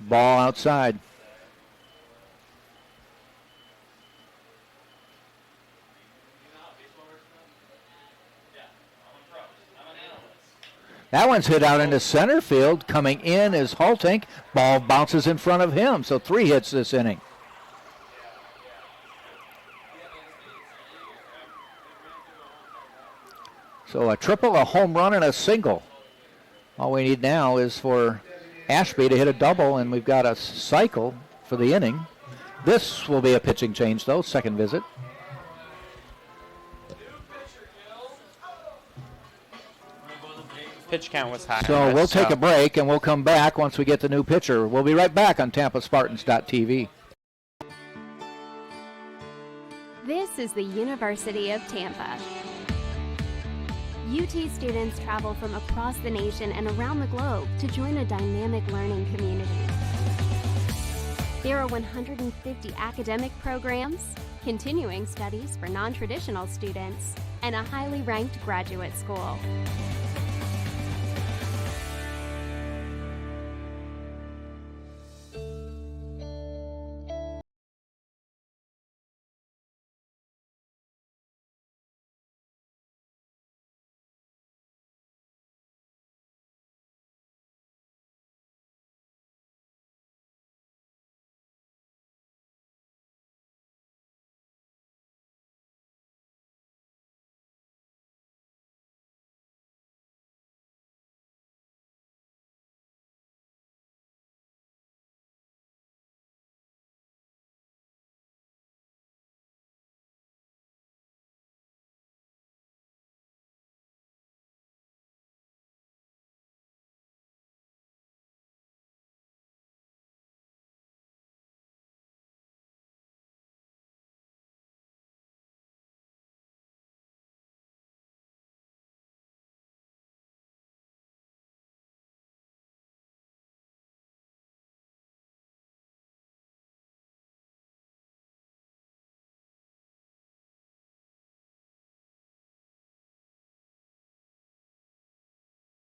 Speaker 1: Ball outside. That one's hit out into center field. Coming in is Haltink. Ball bounces in front of him. So 3 hits this inning. So a triple, a home run, and a single. All we need now is for Ashby to hit a double, and we've got a cycle for the inning. This will be a pitching change, though, second visit.
Speaker 2: Pitch count was high.
Speaker 1: So we'll take a break, and we'll come back once we get the new pitcher. We'll be right back on TampaSpartans.tv.
Speaker 3: This is the University of Tampa. UT students travel from across the nation and around the globe to join a dynamic learning community. There are 150 academic programs, continuing studies for non-traditional students, and a highly ranked graduate school.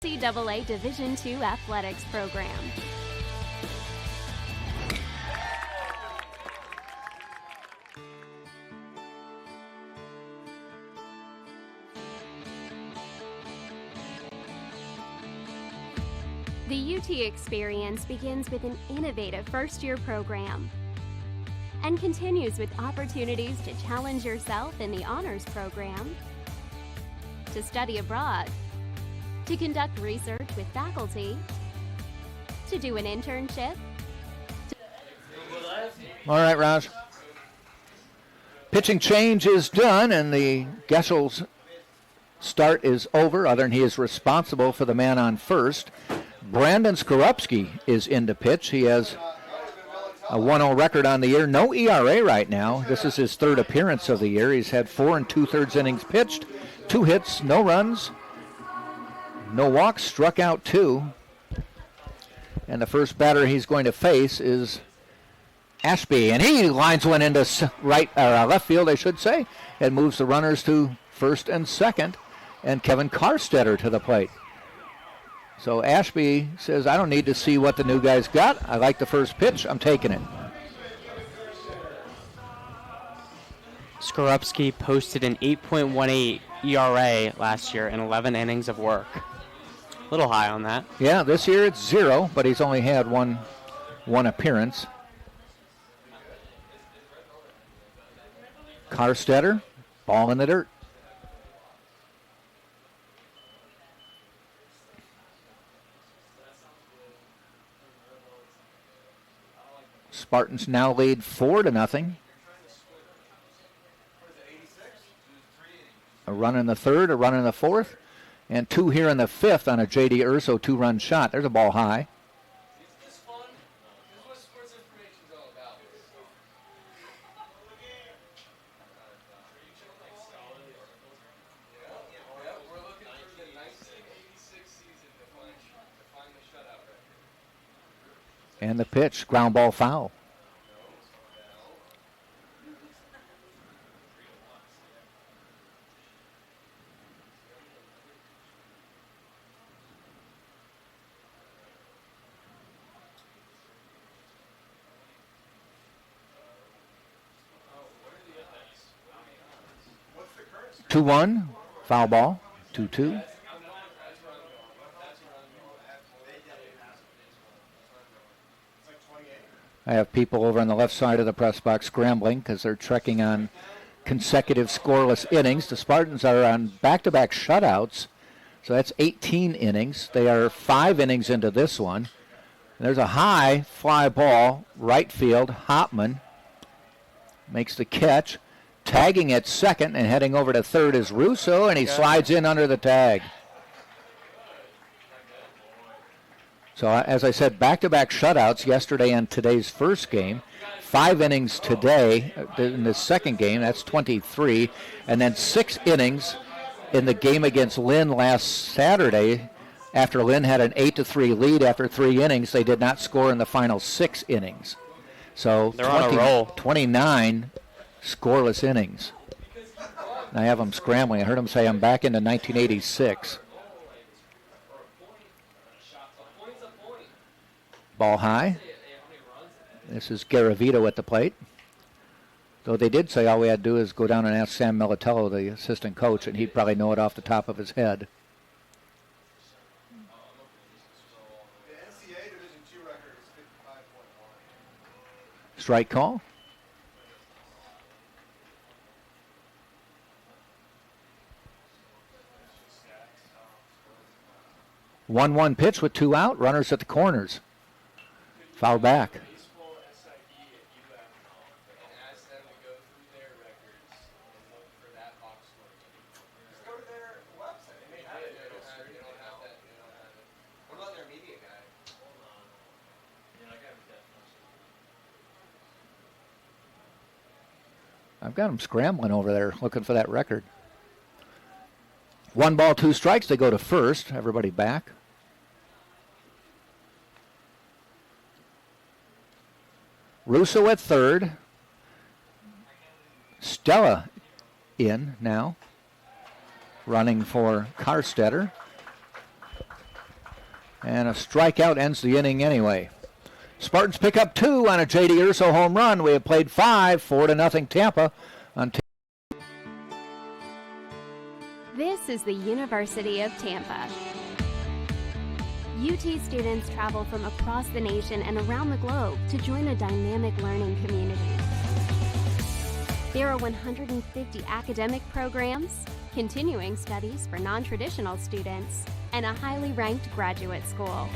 Speaker 3: NCAA Division II athletics program. The UT experience begins with an innovative first-year program and continues with opportunities to challenge yourself in the honors program, to study abroad, to conduct research with faculty, to do an internship.
Speaker 1: All right, Raj. Pitching change is done, and the Geschel's start is over, other than he is responsible for the man on first. Brandon Skorupski is in to pitch. He has a 1-0 record on the year. No ERA right now. This is his 3rd appearance of the year. He's had 4 2/3 innings pitched, 2 hits, no runs, No walks, struck out 2. And the first batter he's going to face is Ashby. And he lines one into left field, I should say, and moves the runners to first and second. And Kevin Carstetter to the plate. So Ashby says, I don't need to see what the new guy's got. I like the first pitch. I'm taking it.
Speaker 2: Skorupski posted an 8.18 ERA last year in 11 innings of work. A little high on that.
Speaker 1: Yeah, this year it's 0, but he's only had one appearance. Carstetter, ball in the dirt. Spartans now lead 4-0. A run in the third, a run in the fourth, and 2 here in the fifth on a J.D. Urso 2-run shot. There's a ball high.
Speaker 6: This is fun. This is what sports information is all about. Yeah, we're looking for the 1986 season to find the shutout record.
Speaker 1: And the pitch, ground ball foul.
Speaker 5: What's the current score?
Speaker 1: 2-1, foul ball, 2-2.
Speaker 5: It's like 28.
Speaker 1: I have people over on the left side of the press box scrambling because they're trekking on consecutive scoreless innings. The Spartans are on back-to-back shutouts, so that's 18 innings. They are 5 innings into this one. There's a high fly ball, right field. Hopman makes the catch. Tagging at second and heading over to third is Russo, and he slides in under the tag. So, as I said, back-to-back shutouts yesterday and today's first game. 5 innings today in the second game. That's 23. And then 6 innings in the game against Lynn last Saturday. After Lynn had an 8-3 lead after 3 innings, they did not score in the final 6 innings. So
Speaker 2: They're on a roll.
Speaker 1: 29 scoreless innings. And I have them scrambling. I heard them say I'm back into 1986. Ball high. This is Garavito at the plate. Though they did say all we had to do is go down and ask Sam Militello, the assistant coach, and he'd probably know it off the top of his head.
Speaker 5: The NCAA Division II record is 55.1.
Speaker 1: Strike call. One pitch with 2 out. Runners at the corners. Foul back.
Speaker 6: Baseball SID at UF and ask them to go through their records and look for that box score.
Speaker 5: Just go to their website. They may have it.
Speaker 6: They don't have that. They don't have it.
Speaker 5: What about their media guy?
Speaker 1: I've got them scrambling over there looking for that record. 1 ball, 2 strikes. They go to first. Everybody back. Russo at third. Stella in now. Running for Carstetter. And a strikeout ends the inning anyway. Spartans pick up 2 on a J.D. Urso home run. We have played 5, 4-0 Tampa.
Speaker 3: This is the University of Tampa. UT students travel from across the nation and around the globe to join a dynamic learning community. There are 150 academic programs, continuing studies for non-traditional students, and a highly ranked graduate school.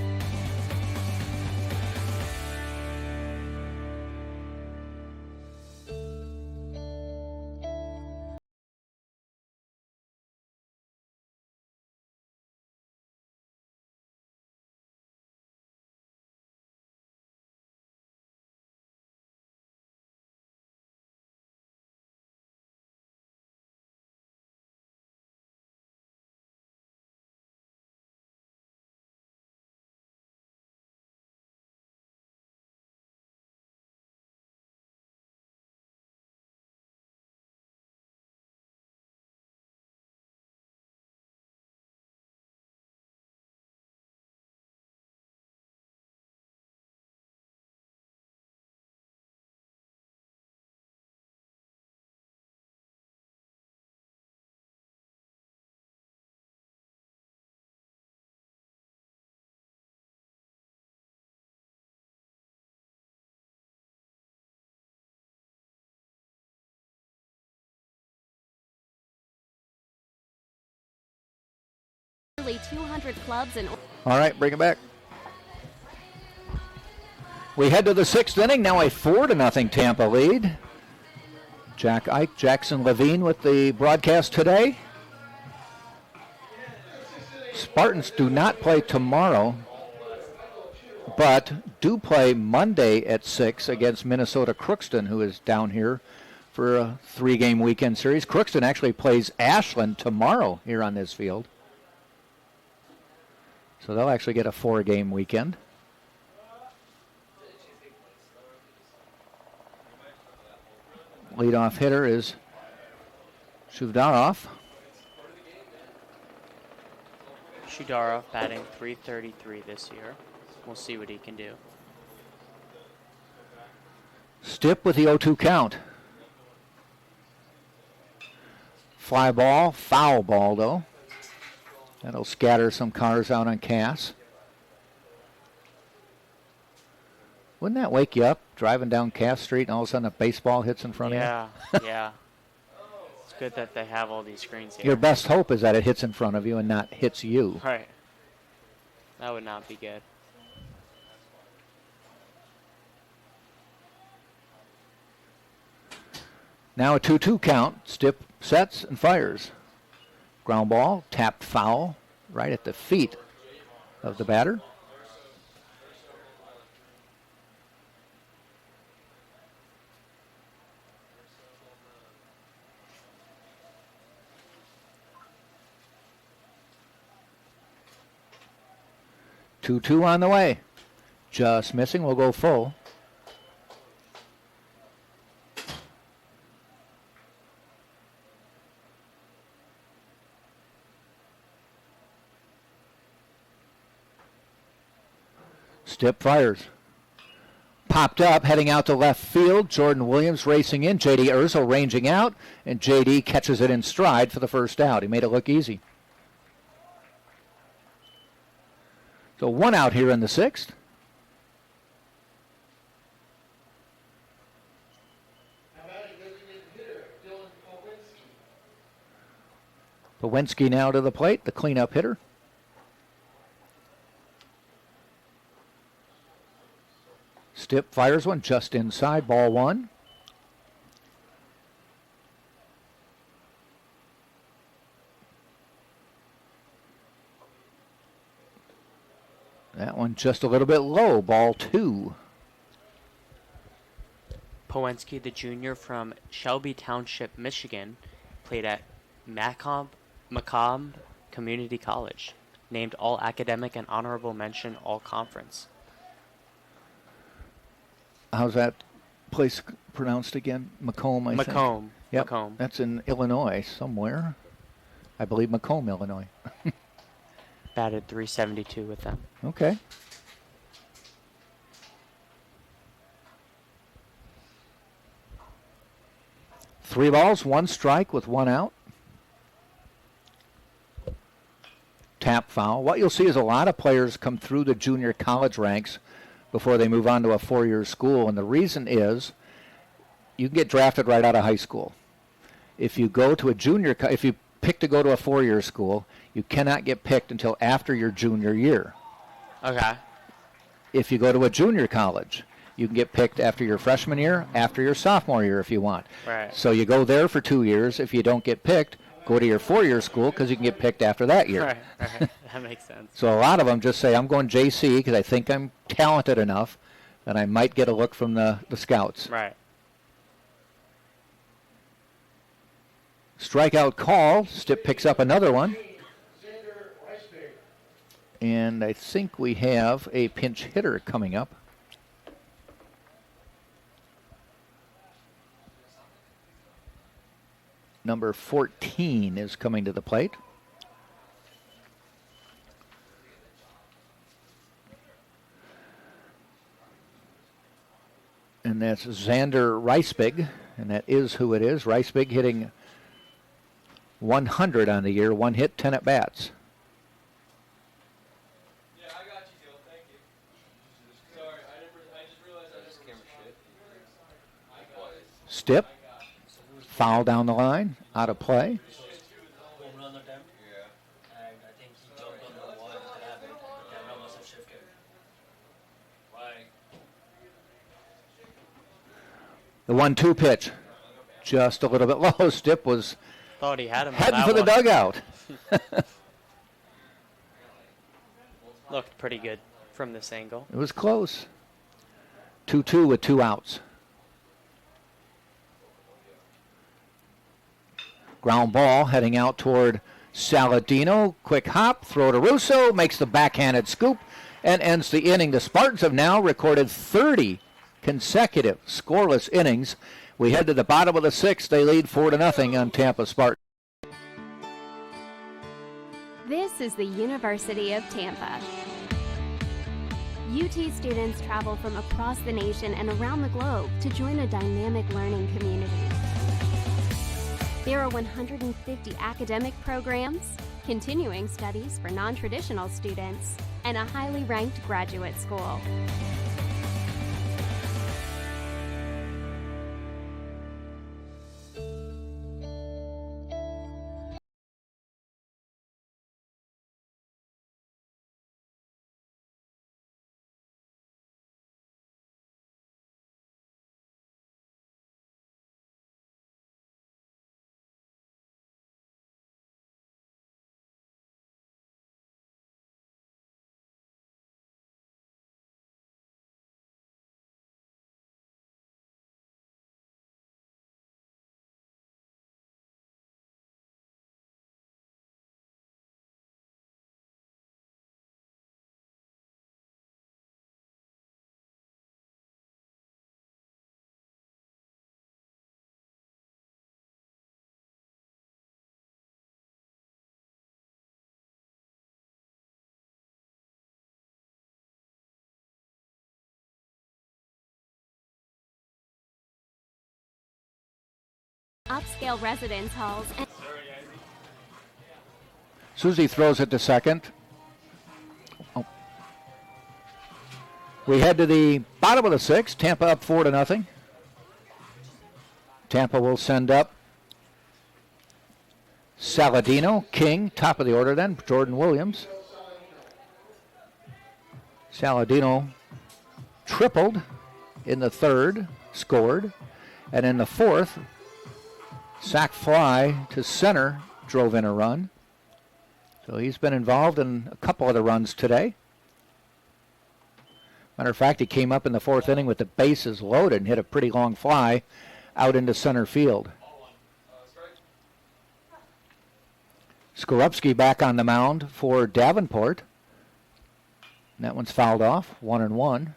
Speaker 3: nearly 200 clubs and
Speaker 1: All right, bring it back. We head to the 6th inning. Now a 4-0 Tampa lead. Jack Ike, Jackson Levine with the broadcast today. Spartans do not play tomorrow, but do play Monday at 6 against Minnesota Crookston, who is down here for a 3-game weekend series. Crookston actually plays Ashland tomorrow here on this field. So they'll actually get a 4-game weekend. Leadoff hitter is Shudarov.
Speaker 2: Shudarov batting .333 this year. We'll see what he can do.
Speaker 1: Stipp with the 0-2 count. Fly ball, foul ball though. That'll scatter some cars out on Cass. Wouldn't that wake you up, driving down Cass Street and all of a sudden a baseball hits in front of you?
Speaker 2: Yeah. It's good that they have all these screens here.
Speaker 1: Your best hope is that it hits in front of you and not hits you.
Speaker 2: Right. That would not be good.
Speaker 1: Now a 2-2 count. Stipp sets and fires. Ground ball, tapped foul, right at the feet of the batter. Two on the way. Just missing. We'll go full. Stipp fires. Popped up, heading out to left field. Jordan Williams racing in. J.D. Urzel ranging out. And J.D. catches it in stride for the first out. He made it look easy. So 1 out here in the 6th. Pawinski now to the plate, the cleanup hitter. Stipp fires one just inside, ball 1. That one just a little bit low, ball 2.
Speaker 2: Pawinski, the junior from Shelby Township, Michigan, played at Macomb Community College, named All Academic and Honorable Mention All Conference.
Speaker 1: How's that place pronounced again? Macomb, I think.
Speaker 2: Macomb.
Speaker 1: Yep,
Speaker 2: Macomb.
Speaker 1: that's in Illinois somewhere. I believe Macomb, Illinois.
Speaker 2: Batted .372 with them.
Speaker 1: Okay. Three balls, 1 strike with 1 out. Tap foul. What you'll see is a lot of players come through the junior college ranks before they move on to a 4-year school, and the reason is you can get drafted right out of high school. If you go to a if you pick to go to a 4-year school, you cannot get picked until after your junior year.
Speaker 2: Okay.
Speaker 1: If you go to a junior college, you can get picked after your freshman year, after your sophomore year if you want.
Speaker 2: Right.
Speaker 1: So you go there for 2 years. If you don't get picked, go to your 4-year school because you can get picked after that year.
Speaker 2: Right. That makes sense.
Speaker 1: So a lot of them just say, I'm going JC because I think I'm talented enough that I might get a look from the scouts.
Speaker 2: Right.
Speaker 1: Strikeout call. Stipp picks up another one. And I think we have a pinch hitter coming up. Number 14 is coming to the plate. And that's Xander Reisbig, and that is who it is. Reisbig hitting 100 on the year, 1 hit, 10 at bats.
Speaker 6: Yeah, I got you, Gil. Thank you. Sorry, I just realized I just camera shit.
Speaker 1: Stipp, foul down the line, out of play.
Speaker 4: home run attempt. And I think he jumped
Speaker 1: The 1-2 pitch. Just a little bit low. Stipp was
Speaker 2: Thought he had him.
Speaker 1: heading for the dugout.
Speaker 2: Looked pretty good from this angle.
Speaker 1: It was close. 2-2 with 2 outs. Ground ball heading out toward Saladino. Quick hop, throw to Russo, makes the backhanded scoop, and ends the inning. The Spartans have now recorded 30 consecutive scoreless innings. We head to the bottom of the 6th. They lead 4-0 on Tampa Spartans.
Speaker 3: This is the University of Tampa. UT students travel from across the nation and around the globe to join a dynamic learning community. There are 150 academic programs, continuing studies for non-traditional students, and a highly ranked graduate school. Upscale residence halls and
Speaker 1: Susie throws it to second. Oh. We head to the bottom of the 6th. Tampa up 4-0. Tampa will send up Saladino, King, top of the order then, Jordan Williams. Saladino tripled in the 3rd, scored, and in the 4th, sac fly to center, drove in a run. So he's been involved in a couple of the runs today. Matter of fact, he came up in the 4th inning with the bases loaded and hit a pretty long fly out into center field. Skorupski back on the mound for Davenport. And that one's fouled off, 1-1.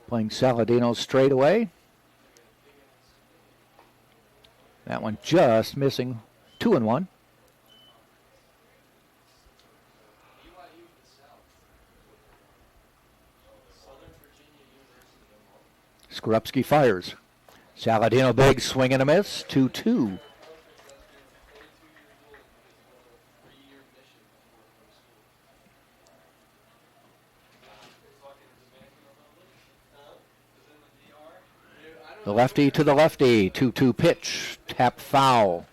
Speaker 1: Playing Saladino straight away. That one just missing, 2-1. Skorupski fires. Saladino big swing and a miss, 2-2. The lefty to the lefty, 2-2 pitch, tap foul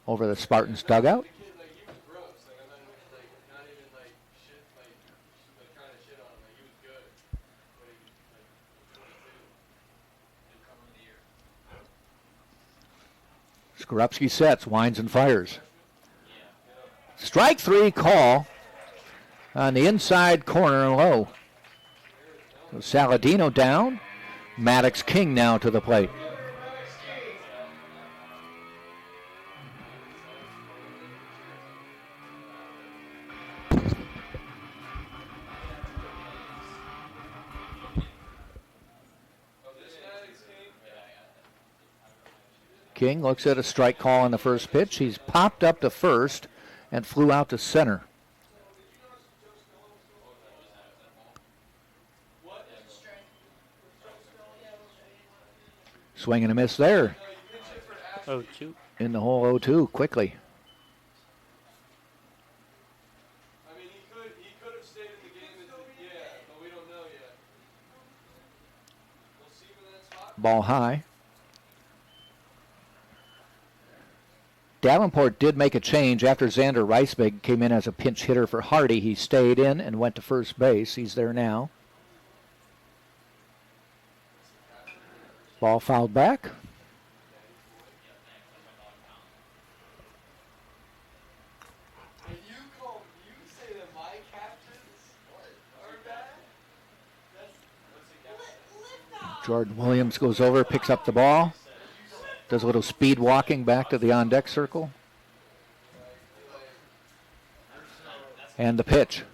Speaker 1: over the Spartans dugout. Skorupski sets, winds and fires. Strike 3 call on the inside corner and low. So Saladino down. Maddox King now to the plate. King looks at a strike call on the first pitch. He's popped up to first and flew out to center. Swing and a miss there.
Speaker 2: 0-2.
Speaker 1: In the hole 0-2 quickly.
Speaker 6: I mean, he could have stayed in the game, but we don't know yet. We'll see him in that spot.
Speaker 1: Ball high. Davenport did make a change after Xander Reisbig came in as a pinch hitter for Hardy. He stayed in and went to first base. He's there now. Ball fouled back.
Speaker 6: You say that my captions are bad?
Speaker 1: Jordan Williams goes over, picks up the ball, does a little speed walking back to the on-deck circle. And the pitch.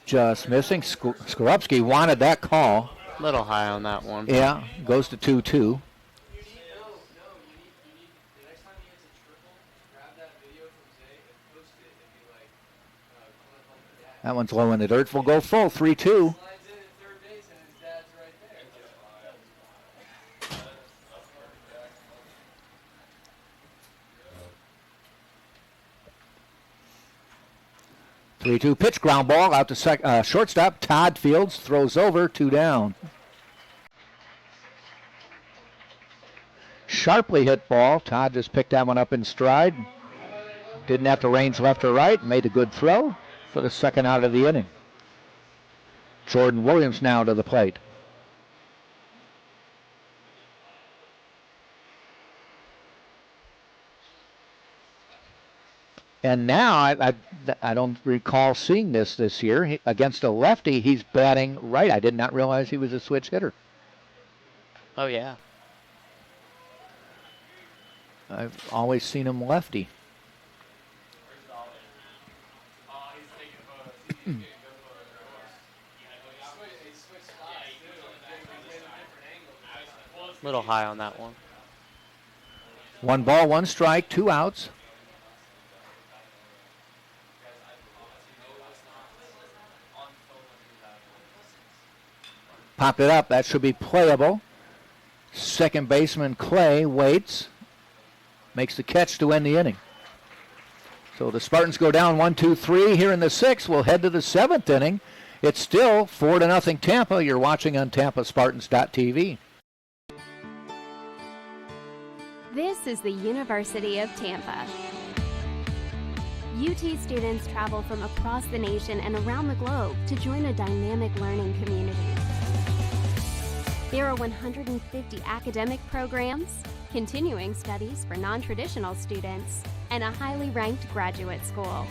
Speaker 1: Just missing. Skorupski wanted that call.
Speaker 2: Little high on that one.
Speaker 1: Yeah, goes to 2-2.
Speaker 6: You need the next time he hits a triple, grab that video from Zay and post it and be like,
Speaker 1: That one's low in the dirt. We'll go full, 3-2.
Speaker 6: slides in at third base and his dad's right there.
Speaker 1: 3-2 pitch, ground ball out to shortstop. Todd Fields throws over, 2 down. Sharply hit ball. Todd just picked that one up in stride. Didn't have to range left or right. Made a good throw for the second out of the inning. Jordan Williams now to the plate. And now, I don't recall seeing this year. Against a lefty, he's batting right. I did not realize he was a switch hitter.
Speaker 2: Oh, yeah.
Speaker 1: I've always seen him lefty.
Speaker 2: Little high on that one.
Speaker 1: 1 ball, 1 strike, 2 outs. Popped it up. That should be playable. Second baseman Clay waits. Makes the catch to end the inning. So the Spartans go down 1-2-3 here in the 6th. We'll head to the 7th inning. It's still 4-0 Tampa. You're watching on TampaSpartans.tv.
Speaker 3: This is the University of Tampa. UT students travel from across the nation and around the globe to join a dynamic learning community. There are 150 academic programs, continuing studies for non-traditional students, and a highly ranked graduate school.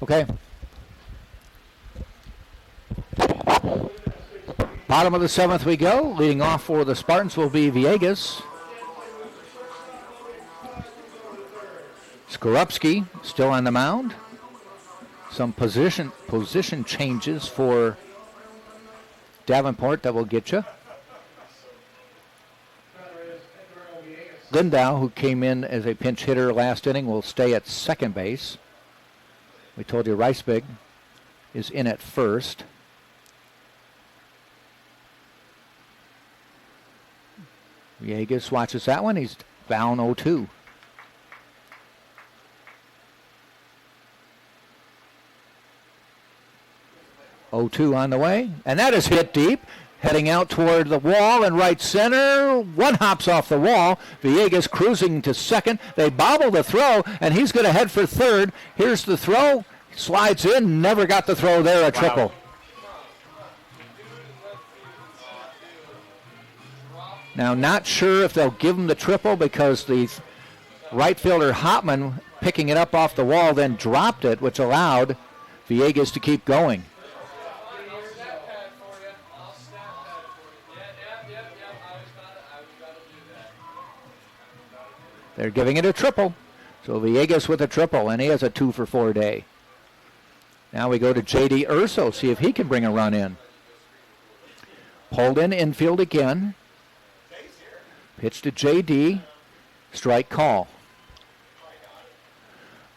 Speaker 1: Okay. Bottom of the 7th we go. Leading off for the Spartans will be Villegas. Skorupski still on the mound. Some position changes for Davenport that will get you. Lindau, who came in as a pinch hitter last inning, will stay at second base. We told you Reisbig is in at first. Villegas watches that one. He's down 0-2. On the way, and that is hit deep, heading out toward the wall in right center. One hops off the wall. Villegas cruising to second. They bobble the throw, and he's going to head for third. Here's the throw. Slides in. Never got the throw there. A triple. Now, not sure if they'll give him the triple because the right fielder Hopman picking it up off the wall then dropped it, which allowed Villegas to keep going. They're giving it a triple. So Villegas with a triple, and he has a 2-for-4 day. Now we go to J.D. Urso, see if he can bring a run in. Pulled in infield again. Pitch to J.D. Strike call.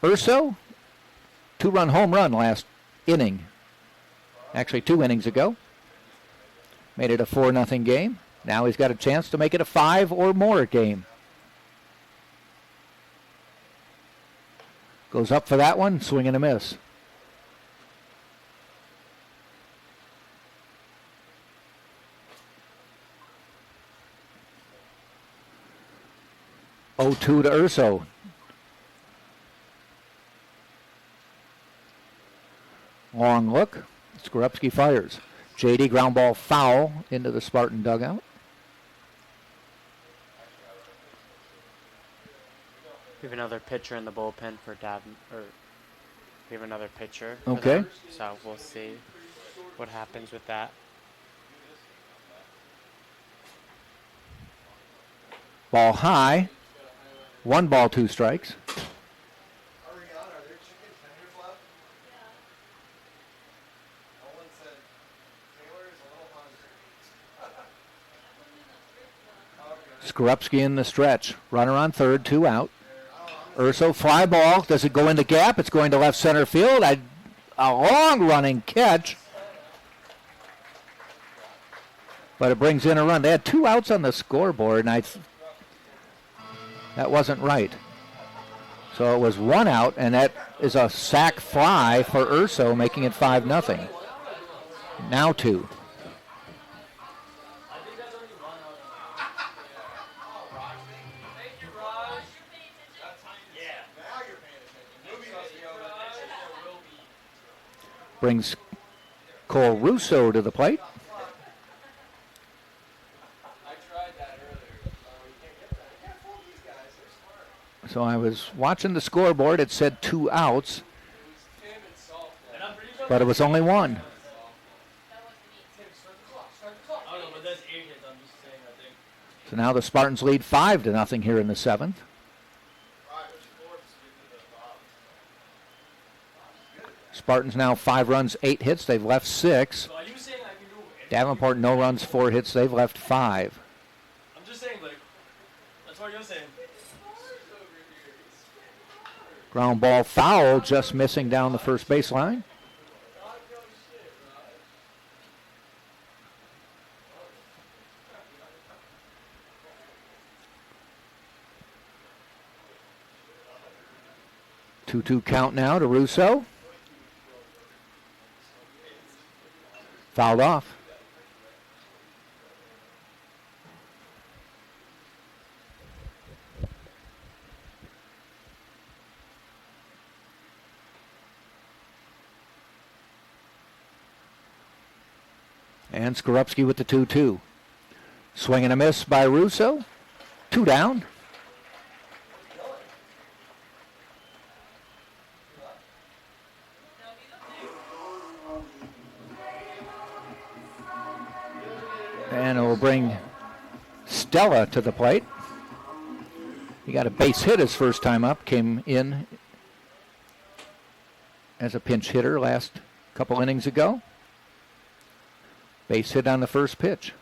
Speaker 1: Urso, 2-run home run last inning. Actually, 2 innings ago. Made it a 4-0 game. Now he's got a chance to make it a 5 or more game. Goes up for that one, swing and a miss. Oh, 2 to Urso. Long look. Skorupski fires. J.D. ground ball foul into the Spartan dugout.
Speaker 2: We have another pitcher in the bullpen for we have another pitcher. for
Speaker 1: Okay.
Speaker 2: them, so we'll see what happens with that.
Speaker 1: Ball high. 1 ball, 2 strikes.
Speaker 5: Ariana, are there chicken tenders left? Nolan said Taylor is a little hungry.
Speaker 1: Skorupski in the stretch. Runner on third, 2 out. Urso, fly ball. Does it go in the gap? It's going to left center field. A long running catch. But it brings in a run. They had 2 outs on the scoreboard, and that wasn't right. So it was 1 out, and that is a sac fly for Urso, making it 5-0. Now 2. Brings Cole Russo to the plate. So I was watching the scoreboard. It said 2 outs, but it was only 1. So now the Spartans lead 5-0 here in the 7th. Spartans now 5 runs, 8 hits. They've left 6. Davenport no runs, 4 hits. They've left 5.
Speaker 4: I'm just saying, like, that's what you're saying.
Speaker 1: Ground ball foul, just missing down the first baseline. Two count now to Russo. Fouled off. And Skorupski with the 2-2. Swing and a miss by Russo. 2 down. bring Stella to the plate. He got a base hit his first time up, came in as a pinch hitter last couple innings ago. Base hit on the first pitch.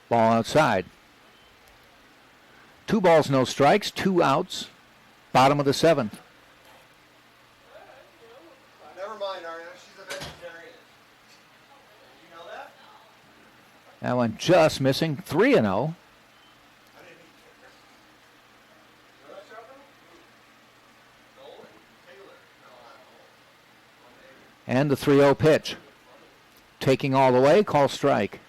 Speaker 1: Ball outside. 2 balls, no strikes, 2 outs. Bottom of the 7th.
Speaker 5: Never mind, Arya. She's a vegetarian. You know that?
Speaker 1: That one just missing. 3-0.
Speaker 5: I didn't eat chicken. You know that, Choco? Nolan? Taylor. No,
Speaker 1: And the 3-0 pitch. Taking all the way, call strike.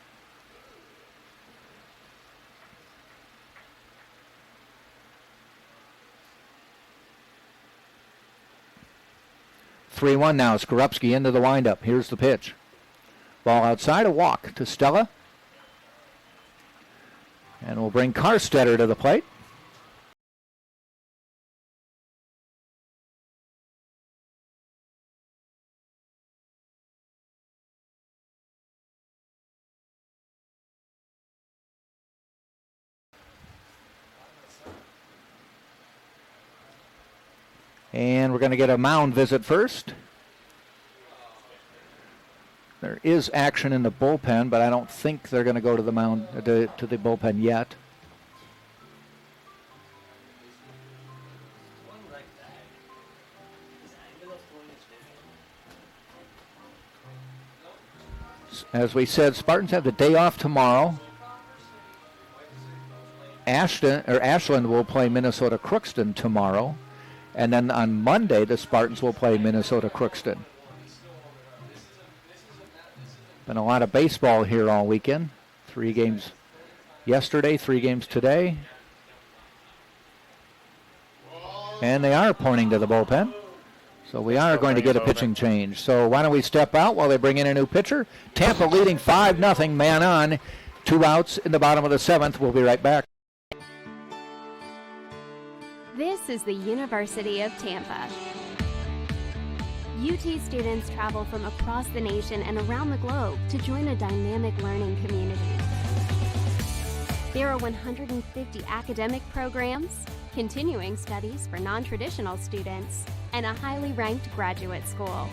Speaker 1: Three one now. Skorupski into the windup. Here's the pitch. Ball outside, a walk to Stella. And we'll bring Karstetter to the plate. And we're going to get a mound visit first. There is action in the bullpen, but I don't think they're going to go to the mound to the bullpen yet. As we said, Spartans have the day off tomorrow. Ashland will play Minnesota Crookston tomorrow. And then on Monday, the Spartans will play Minnesota Crookston. Been a lot of baseball here all weekend. 3 games yesterday, 3 games today. And they are pointing to the bullpen. So we are going to get a pitching change. So why don't we step out while they bring in a new pitcher? Tampa leading 5-0, man on. 2 outs in the bottom of the 7th. We'll be right back.
Speaker 3: This is the University of Tampa. UT students travel from across the nation and around the globe to join a dynamic learning community. There are 150 academic programs, continuing studies for non-traditional students, and a highly ranked graduate school.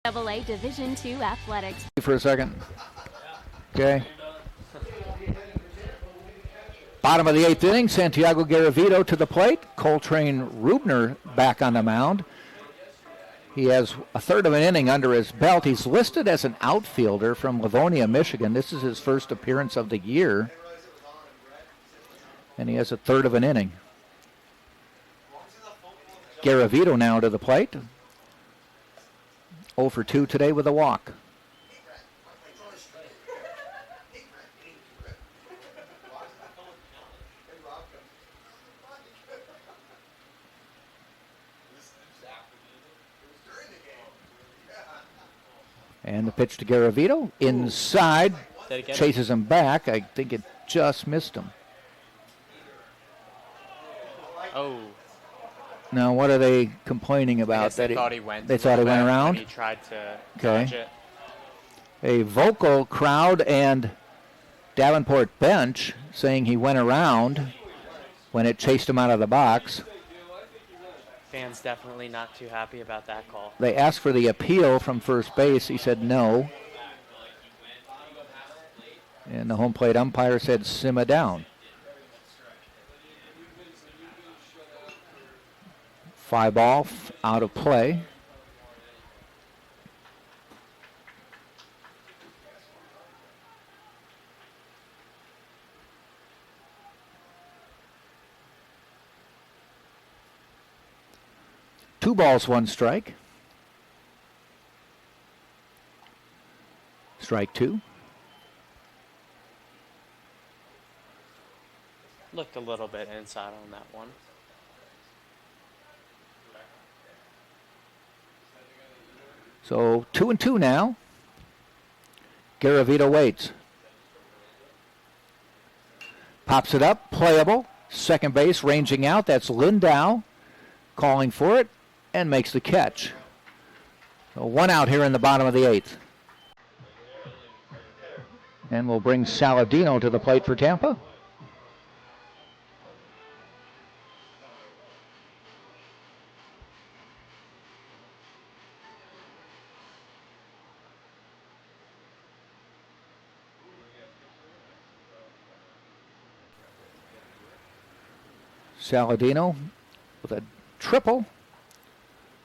Speaker 3: AA Division II Athletics.
Speaker 1: For a second. Okay. Bottom of the 8th inning, Santiago Garavito to the plate. Coltrane Rubner back on the mound. He has a third of an inning under his belt. He's listed as an outfielder from Livonia, Michigan. This is his first appearance of the year. And he has a third of an inning. Garavito now to the plate. 0 for 2 today with a walk. And the pitch to Garavito. Inside. Chases him back. I think it just missed him.
Speaker 2: Oh.
Speaker 1: Now, what are they complaining about?
Speaker 2: They thought he went.
Speaker 1: They thought he went around?
Speaker 2: He tried to dodge it.
Speaker 1: A vocal crowd and Davenport bench saying he went around when it chased him out of the box.
Speaker 2: Fans definitely not too happy about that call.
Speaker 1: They asked for the appeal from first base. He said no. And the home plate umpire said simmer down. 5 ball, out of play. Two balls, 1 strike. Strike 2.
Speaker 2: Looked a little bit inside on that one.
Speaker 1: So 2-2 now. Garavito waits. Pops it up, playable. Second base, ranging out. That's Lindau calling for it and makes the catch. So 1 out here in the bottom of the 8th. And we'll bring Saladino to the plate for Tampa. Saladino with a triple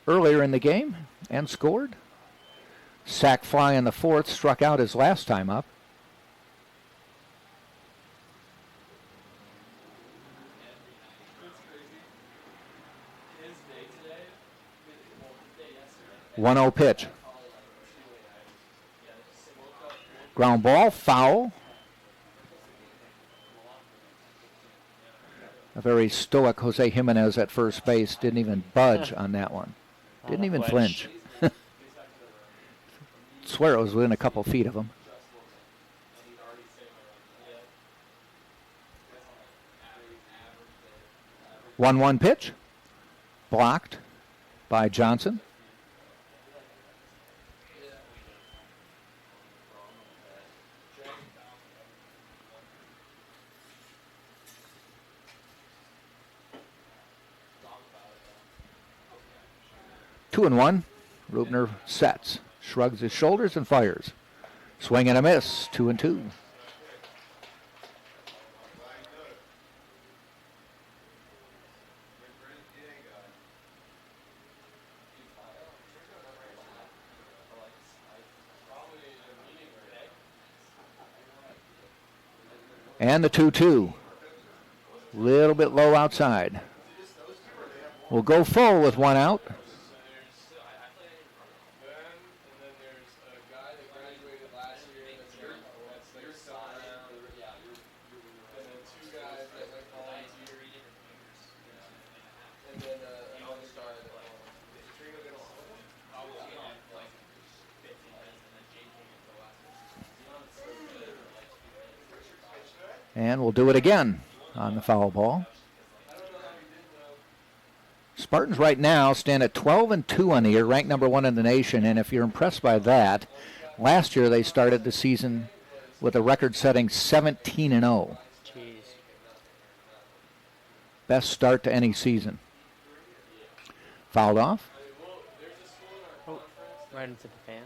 Speaker 1: earlier in the game and scored. Sac fly in the 4th, struck out his last time up. One 1-0 pitch. Ground ball, foul. A very stoic Jose Jimenez at first base. Didn't even budge on that one. Didn't even flinch. Swear it was within a couple feet of him. 1-1 pitch. Blocked by Johnson. Two and 1. Rubner sets, shrugs his shoulders and fires. Swing and a miss. 2-2. And the 2-2. Little bit low outside. We'll go full with 1 out. And we'll do it again on the foul ball. Spartans right now stand at 12-2 on the year, ranked number 1 in the nation. And if you're impressed by that, last year they started the season with a record-setting 17-0.
Speaker 2: Jeez.
Speaker 1: Best start to any season. Fouled off.
Speaker 2: Oh, Right into the fans.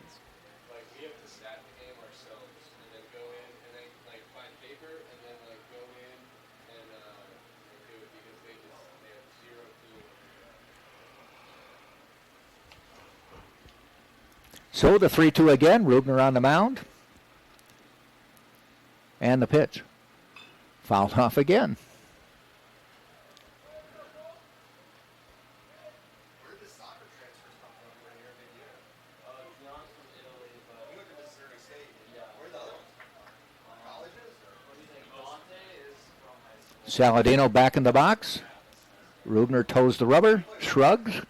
Speaker 6: Like, we have to stat the game ourselves, and then go in, and then, like, find paper, and then, like, go in and do it, because they have zero clue.
Speaker 1: So the 3-2 again. Rubner on the mound. And the pitch. Fouled off again.
Speaker 5: Where did the soccer transfers come from for here mid-year?
Speaker 4: John's from Italy, but
Speaker 5: You went to Missouri State.
Speaker 4: Yeah.
Speaker 5: Where are the other ones from? Colleges? Or?
Speaker 4: what do you think? Dante is from high school.
Speaker 1: Saladino back in the box. Rubner toes the rubber, shrugs,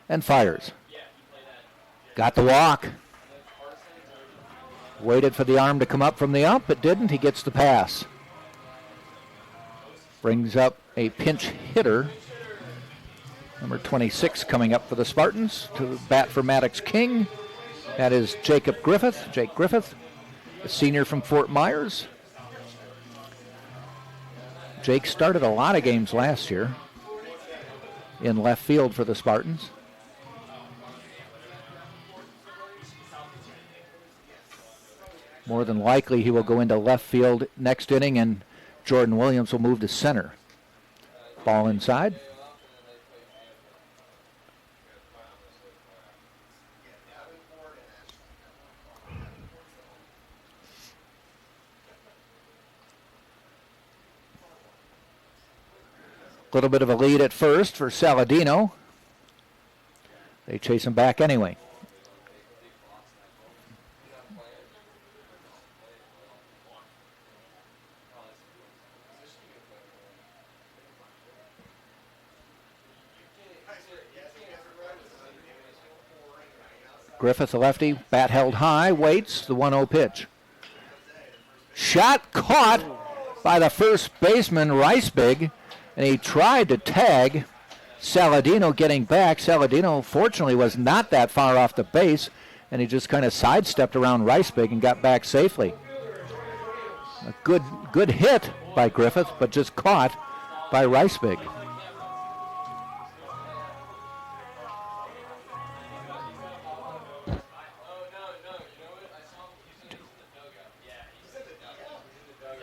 Speaker 1: and fires.
Speaker 4: Yeah, he played at
Speaker 1: Got the walk. Waited for the arm to come up from the ump. It didn't. He gets the pass. Brings up a pinch hitter. Number 26 coming up for the Spartans to bat for Maddox King. That is Jacob Griffith. Jake Griffith, a senior from Fort Myers. Jake started a lot of games last year in left field for the Spartans. More than likely, he will go into left field next inning, and Jordan Williams will move to center. Ball inside. Little bit of a lead at first for Saladino. They chase him back anyway. Griffith, the lefty, bat held high, waits, the 1-0 pitch. Shot caught by the first baseman, Reisbig, and he tried to tag Saladino getting back. Saladino, fortunately, was not that far off the base, and he just kind of sidestepped around Reisbig and got back safely. A good hit by Griffith, but just caught by Reisbig.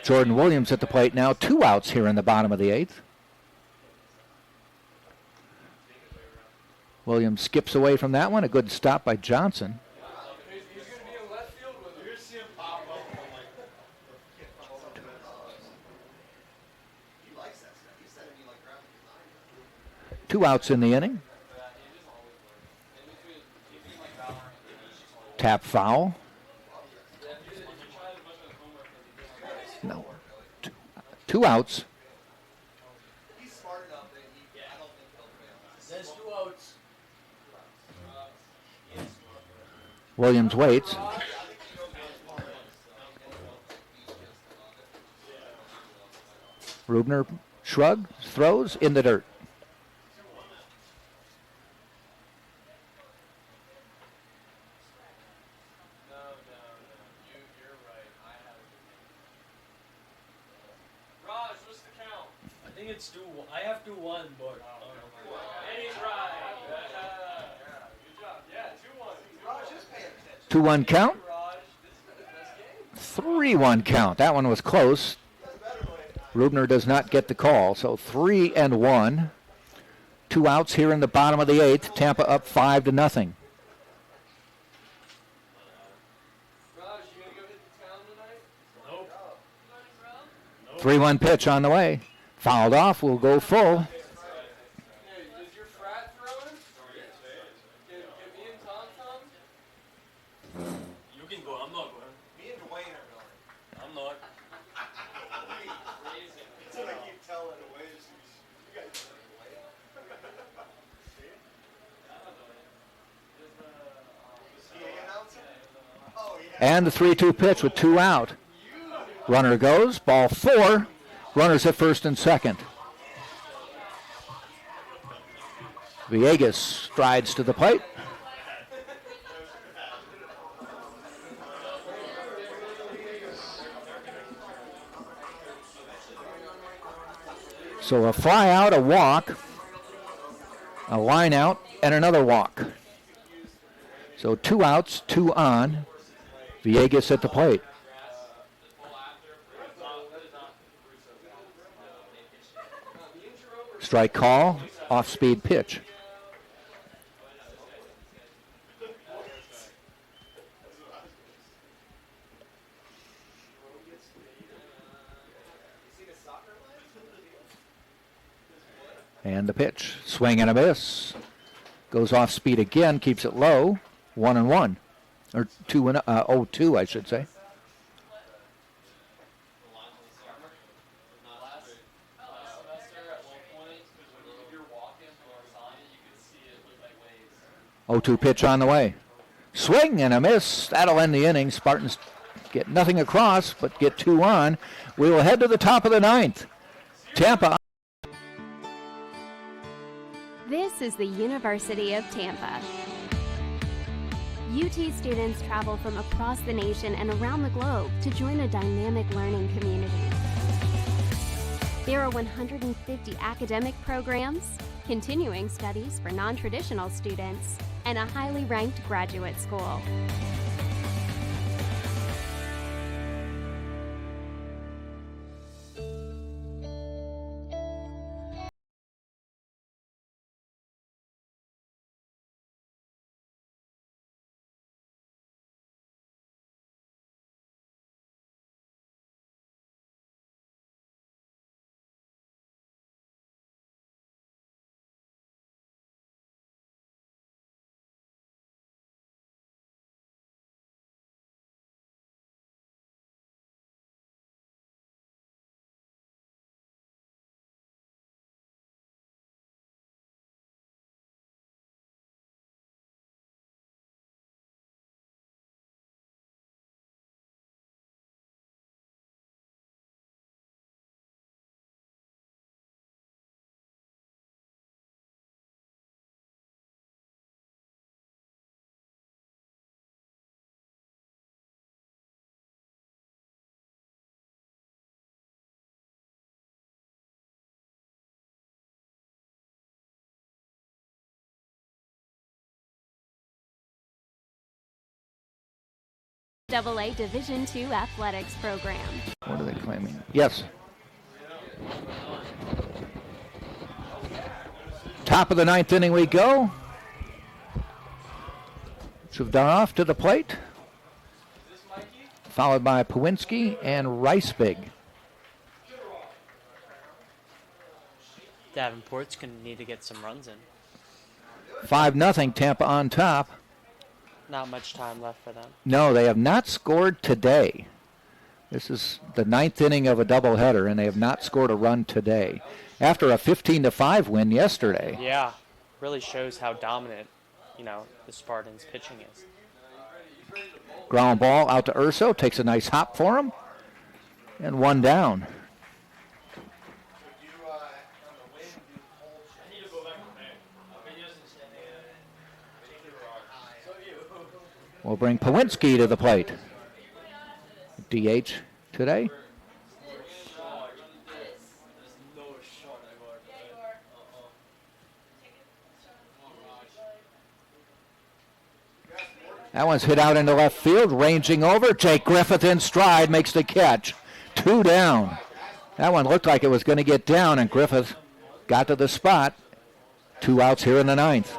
Speaker 1: Jordan Williams at the plate now. 2 outs here in the bottom of the 8th. Williams skips away from that one. A good stop by Johnson.
Speaker 6: He's going to be in left field with him. You're seeing pop up.
Speaker 5: He likes that stuff. He said he like graphic design.
Speaker 1: 2 outs in the inning. Tap foul. No. 2 outs.
Speaker 5: He's smart enough that I don't think he'll fail.
Speaker 4: There's 2 outs.
Speaker 1: Williams waits. Rubner shrugs, throws in the dirt.
Speaker 6: You're right. Raj, what's the count?
Speaker 4: I think it's 2. I have 2-1, but.
Speaker 6: And he's right. Good job. Yeah, 2-1.
Speaker 5: Raj is paying attention.
Speaker 1: 2-1 count.
Speaker 6: Raj, this has been the best game.
Speaker 1: 3-1 count. That one was close. Rubner does not get the call, so 3-1. 2 outs here in the bottom of the 8th. Tampa up 5-0.
Speaker 6: Raj, you gonna go hit the town tonight?
Speaker 4: Nope.
Speaker 1: 3-1 pitch on the way. Fouled off. Will go full.
Speaker 6: Hey, is your frat throwing? Can me and Tom come?
Speaker 4: You can go. I'm not going.
Speaker 5: Me and Dwayne are going.
Speaker 4: I'm not.
Speaker 5: That's what I keep telling Dwayne. You guys are Dwayne. He announcing? Oh, yeah.
Speaker 1: And the 3-2 pitch with 2 out. Runner goes. Ball 4. Runners at first and second. Villegas strides to the plate. So a fly out, a walk, a line out, and another walk. So 2 outs, 2 on. Villegas at the plate. Strike call, off-speed pitch. And the pitch, swing and a miss. Goes off speed again, keeps it low. 1-1, or 0-2, I should say. Oh, 2 pitch on the way. Swing and a miss. That'll end the inning. Spartans get nothing across, but get 2 on. We will head to the top of the 9th. Tampa.
Speaker 3: This is the University of Tampa. UT students travel from across the nation and around the globe to join a dynamic learning community. There are 150 academic programs, continuing studies for non-traditional students, and a highly ranked graduate school. AA Division II athletics program.
Speaker 1: What are they claiming? Yes. Top of the 9th inning we go. Chuvdarov to the plate, followed by Pawinski and Ricebig.
Speaker 2: Davenport's going to need to get some runs in.
Speaker 1: 5-0, Tampa on top.
Speaker 2: Not much time left for them.
Speaker 1: No, they have not scored today. This is the 9th inning of a doubleheader, and they have not scored a run today. After a 15-5 win yesterday.
Speaker 2: Yeah, really shows how dominant, the Spartans' pitching is.
Speaker 1: Ground ball out to Urso, takes a nice hop for him, and 1 down. We'll bring Pawinski to the plate. DH today. That one's hit out into left field, ranging over. Jake Griffith in stride makes the catch. 2 down. That one looked like it was going to get down, and Griffith got to the spot. 2 outs here in the 9th.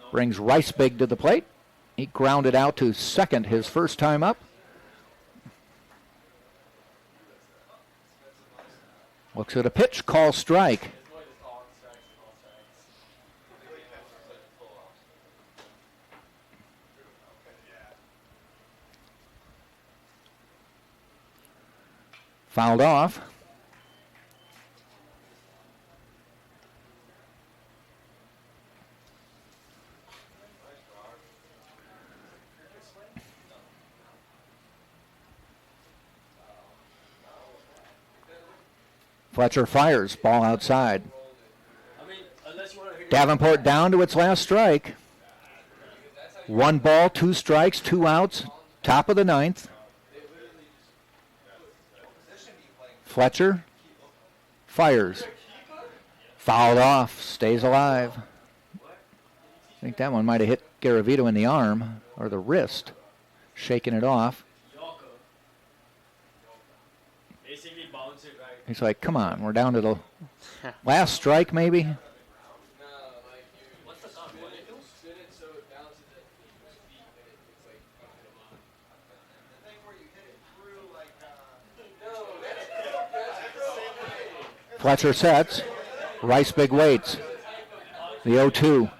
Speaker 1: Brings Ricebig to the plate. He grounded out to second his first time up. Looks at a pitch, call strike. Fouled off. Fletcher fires, ball outside. Davenport down to its last strike. 1 ball, 2 strikes, 2 outs, top of the 9th. Fletcher Fires. Fouled off. Stays alive. I think that one might have hit Garavito in the arm or the wrist. Shaking it off.
Speaker 4: Basically bounce it right.
Speaker 1: He's like, come on, we're down to the last strike maybe.
Speaker 6: No, like you
Speaker 4: What's the count?
Speaker 6: spin it so it bounces at people's feet and it's like fucking them up.
Speaker 5: The thing where you hit it through like
Speaker 6: No, that's the same way.
Speaker 1: Fletcher sets. Rice big waits. The 0-2.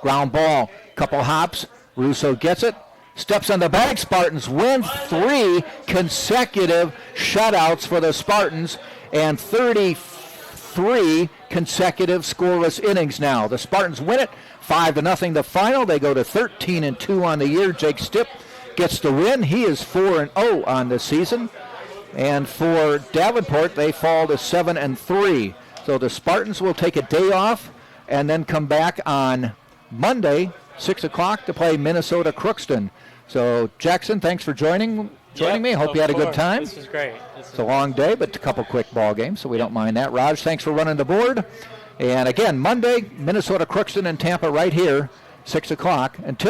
Speaker 1: Ground ball. Couple hops. Russo gets it. Steps on the bag. Spartans win 3 consecutive shutouts for the Spartans and 33 consecutive scoreless innings now. The Spartans win it 5-0 the final. They go to 13-2 on the year. Jake Stipp gets the win. He is 4-0 on the season. And for Davenport, they fall to 7-3. So the Spartans will take a day off and then come back on Monday, 6 o'clock, to play Minnesota Crookston. So, Jackson, thanks for joining me. Hope you had a good time.
Speaker 2: This was great.
Speaker 1: It's a long day, but a couple quick ball games, so we don't mind that. Raj, thanks for running the board. And again, Monday, Minnesota Crookston and Tampa right here, 6 o'clock. Until